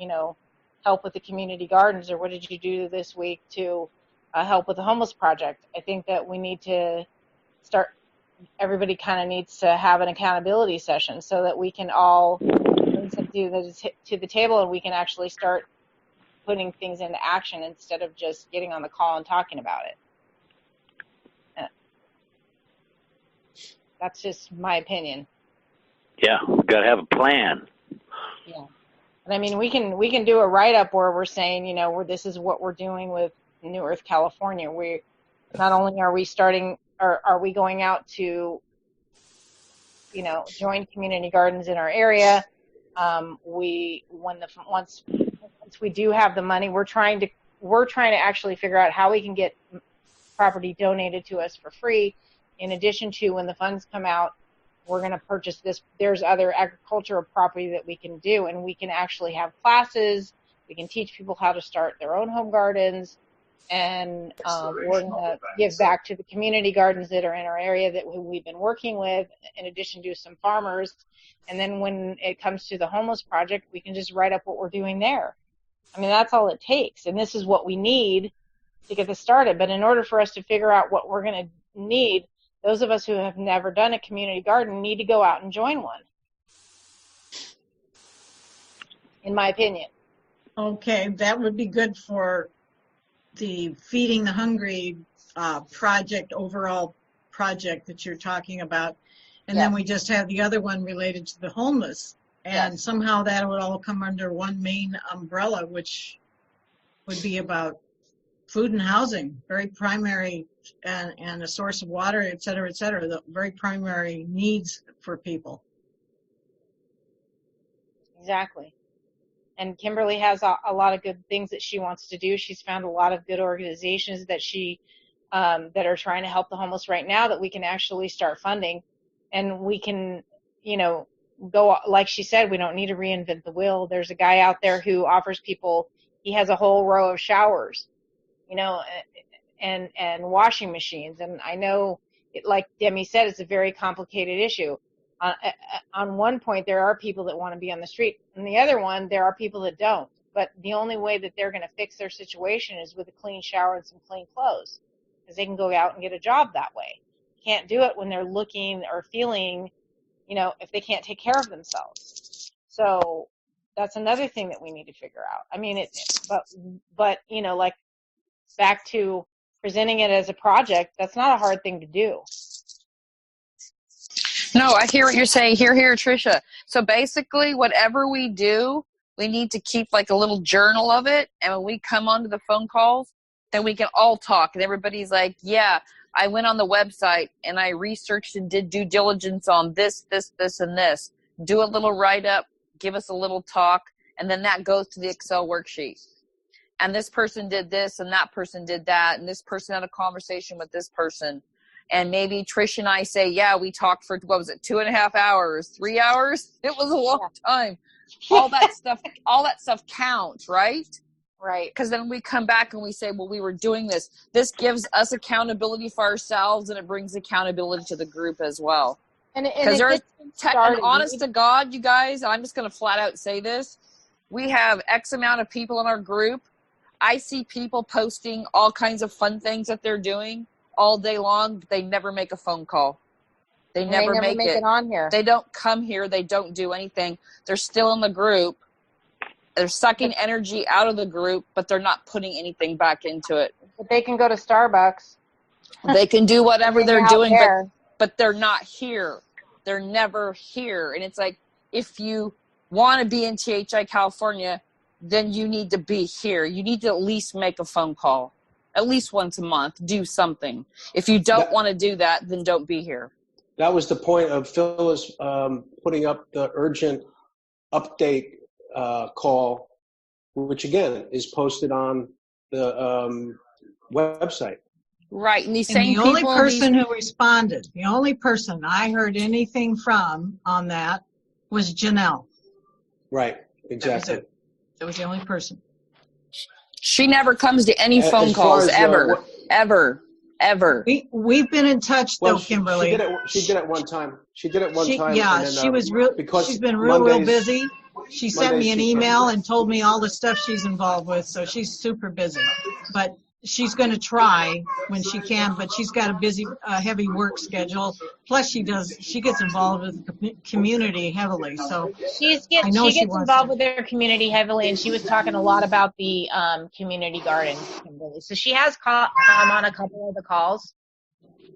help with the community gardens, or what did you do this week to help with the homeless project? I think that we need to everybody kind of needs to have an accountability session so that we can all bring something to the table and we can actually start putting things into action instead of just getting on the call and talking about it. That's just my opinion. Yeah, we got to have a plan. Yeah. And I mean, we can do a write-up where we're saying, you know, this is what we're doing with New Earth, California. We not only are we starting, or are we going out to, you know, join community gardens in our area. Once we do have the money, we're trying to actually figure out how we can get property donated to us for free. In addition to, when the funds come out, we're going to purchase this. There's other agricultural property that we can do, and we can actually have classes. We can teach people how to start their own home gardens, and we're going to give back to the community gardens that are in our area that we've been working with, in addition to some farmers. And then when it comes to the homeless project, we can just write up what we're doing there. I mean, that's all it takes, and this is what we need to get this started. But in order for us to figure out what we're going to need, those of us who have never done a community garden need to go out and join one, in my opinion. Okay, that would be good for the Feeding the Hungry project, overall project that you're talking about. And Yes. then we just have the other one related to the homeless. And Yes. somehow that would all come under one main umbrella, which would be about food and housing, very primary, and a source of water, et cetera, the very primary needs for people. Exactly. And Kimberly has a lot of good things that she wants to do. She's found a lot of good organizations that that are trying to help the homeless right now that we can actually start funding. And we can, you know, go, like she said, we don't need to reinvent the wheel. There's a guy out there who offers people, he has a whole row of showers, you know, and washing machines. And I know, like Demi said, it's a very complicated issue. On one point, there are people that want to be on the street. On the other one, there are people that don't. But the only way that they're going to fix their situation is with a clean shower and some clean clothes, because they can go out and get a job that way. Can't do it when they're looking or feeling, you know, if they can't take care of themselves. So that's another thing that we need to figure out. I mean, but you know, like, back to presenting it as a project, that's not a hard thing to do. No, I hear what you're saying. Here, Tricia. So basically, whatever we do, we need to keep like a little journal of it. And when we come onto the phone calls, then we can all talk. And everybody's like, yeah, I went on the website and I researched and did due diligence on this, and this. Do a little write-up, give us a little talk, and then that goes to the Excel worksheet. And this person did this, and that person did that, and this person had a conversation with this person. And maybe Trish and I say, yeah, we talked for, what was it, 2.5 hours, 3 hours? It was a long time. All that stuff counts, right? Right. Because then we come back and we say, well, we were doing this. This gives us accountability for ourselves, and it brings accountability to the group as well. And honest to God, you guys, I'm just going to flat out say this. We have X amount of people in our group. I see people posting all kinds of fun things that they're doing all day long, but they never make a phone call. They never make it on here. They don't come here. They don't do anything. They're still in the group. They're sucking energy out of the group, but they're not putting anything back into it. But they can go to Starbucks. They can do whatever they're doing, there. but they're not here. They're never here. And it's like, if you want to be in THI, California, then you need to be here. You need to at least make a phone call. At least once a month, do something. If you don't want to do that, then don't be here. That was the point of Phyllis putting up the urgent update call, which again is posted on the website. Right, and the only person who responded, the only person I heard anything from on that was Janelle. Right, exactly. That was the only person. She never comes to any phone calls ever. We've been in touch though, Kimberly. She did it one time. Yeah, she was real. She's been real busy. She sent me an email and told me all the stuff she's involved with. So she's super busy. But she's going to try when she can, but she's got a busy, heavy work schedule. Plus, she gets involved with the community heavily. So she gets involved with their community heavily, and she was talking a lot about the community garden, Kimberly. So she has come on a couple of the calls.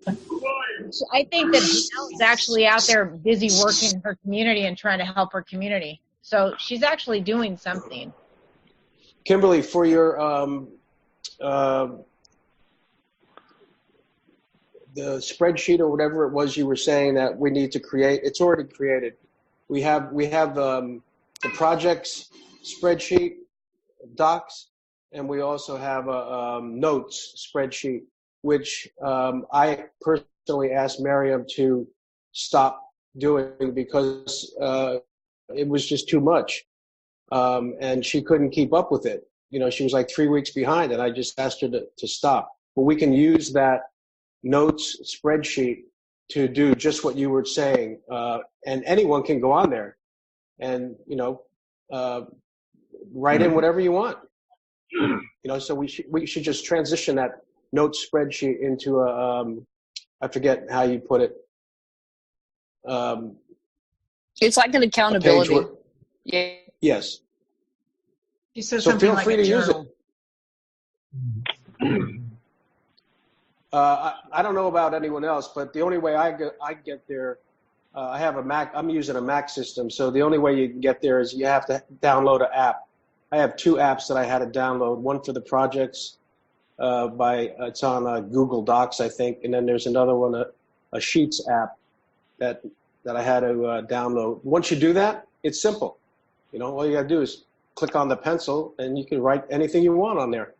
I think that Janelle's actually out there busy working in her community and trying to help her community. So she's actually doing something. Kimberly, for your the spreadsheet or whatever it was you were saying that we need to create, it's already created. We have the projects spreadsheet, docs, and we also have a notes spreadsheet, which I personally asked Miriam to stop doing because it was just too much. And she couldn't keep up with it. You know, she was like 3 weeks behind, and I just asked her to stop. But we can use that notes spreadsheet to do just what you were saying. And anyone can go on there and, you know, write in whatever you want. You know, so we should just transition that notes spreadsheet into a, I forget how you put it. It's like an accountability. Yeah. Yes. She says so something feel like free a to journal. use it. I don't know about anyone else, but the only way I get there, I have a Mac. I'm using a Mac system, so the only way you can get there is you have to download an app. I have 2 apps that I had to download. One for the projects, it's on Google Docs, I think, and then there's another one, a Sheets app that I had to download. Once you do that, it's simple. You know, all you got to do is click on the pencil, and you can write anything you want on there.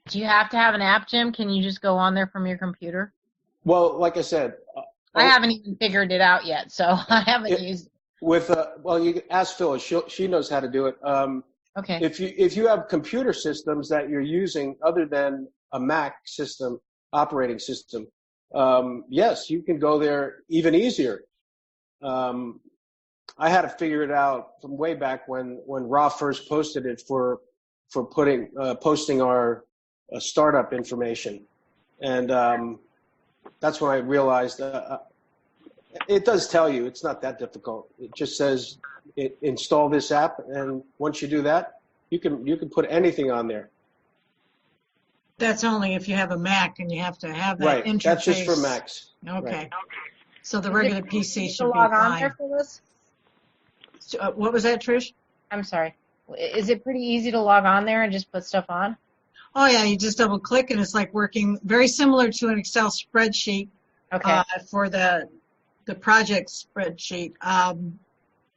Do you have to have an app, Jim? Can you just go on there from your computer? Well, like I said, I haven't even figured it out yet, so I haven't used. With well, you can ask Phyllis; she knows how to do it. Okay. If you have computer systems that you're using other than a Mac system, operating system, yes, you can go there even easier. I had to figure it out from way back when Ra first posted it for posting our startup information, and that's when I realized it does tell you it's not that difficult. It just says install this app, and once you do that, you can put anything on there. That's only if you have a Mac and you have to have that interface. That's just for Macs. Okay. Right. So the regular PC should be log on fine. there for this? What was that, Trish? I'm sorry. Is it pretty easy to log on there and just put stuff on? Oh yeah, you just double click and it's like working very similar to an Excel spreadsheet. Okay. For the project spreadsheet.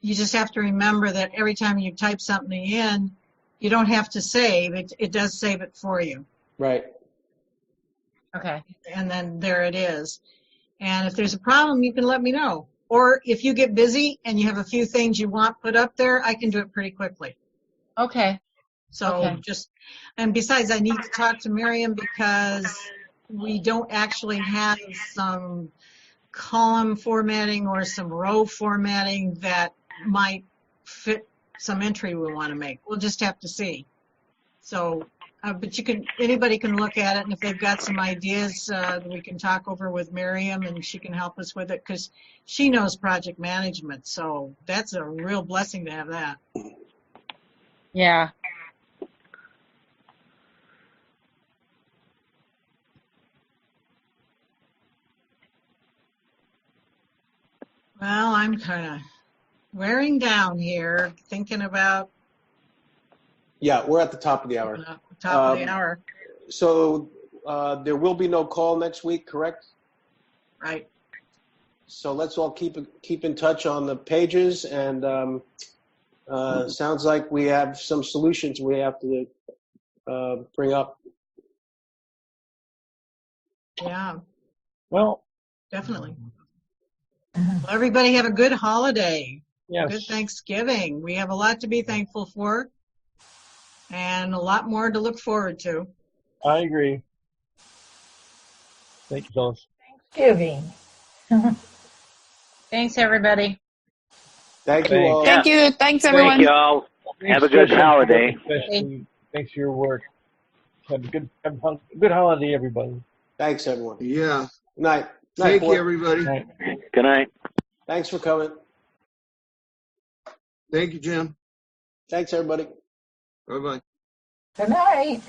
You just have to remember that every time you type something in, you don't have to save it. It does save it for you. Right. Okay. And then there it is. And if there's a problem, you can let me know. Or if you get busy and you have a few things you want put up there, I can do it pretty quickly. Okay. So and besides, I need to talk to Miriam because we don't actually have some column formatting or some row formatting that might fit some entry we want to make. We'll just have to see. So, but anybody can look at it, and if they've got some ideas, we can talk over with Miriam, and she can help us with it because she knows project management. So that's a real blessing to have that. Yeah. Well, I'm kind of wearing down here, thinking about. Yeah, we're at the top of the hour. Top of the hour. So there will be no call next week, correct? Right. So let's all keep in touch on the pages, and sounds like we have some solutions we have to bring up. Yeah. Well, definitely. Well, everybody have a good holiday. Yes. Good Thanksgiving. We have a lot to be thankful for and a lot more to look forward to. I agree. Thank you, Phyllis. Thanksgiving. Thanks, everybody. Thank you all. Thank you. Thanks, everyone. Thank you all. Have a good holiday. Thanks for your work. Have a good holiday, everybody. Thanks, everyone. Yeah. Night. Thank you, Boyd. everybody. Night. Good night. Thanks for coming. Thank you, Jim. Thanks, everybody. Bye-bye. Good night.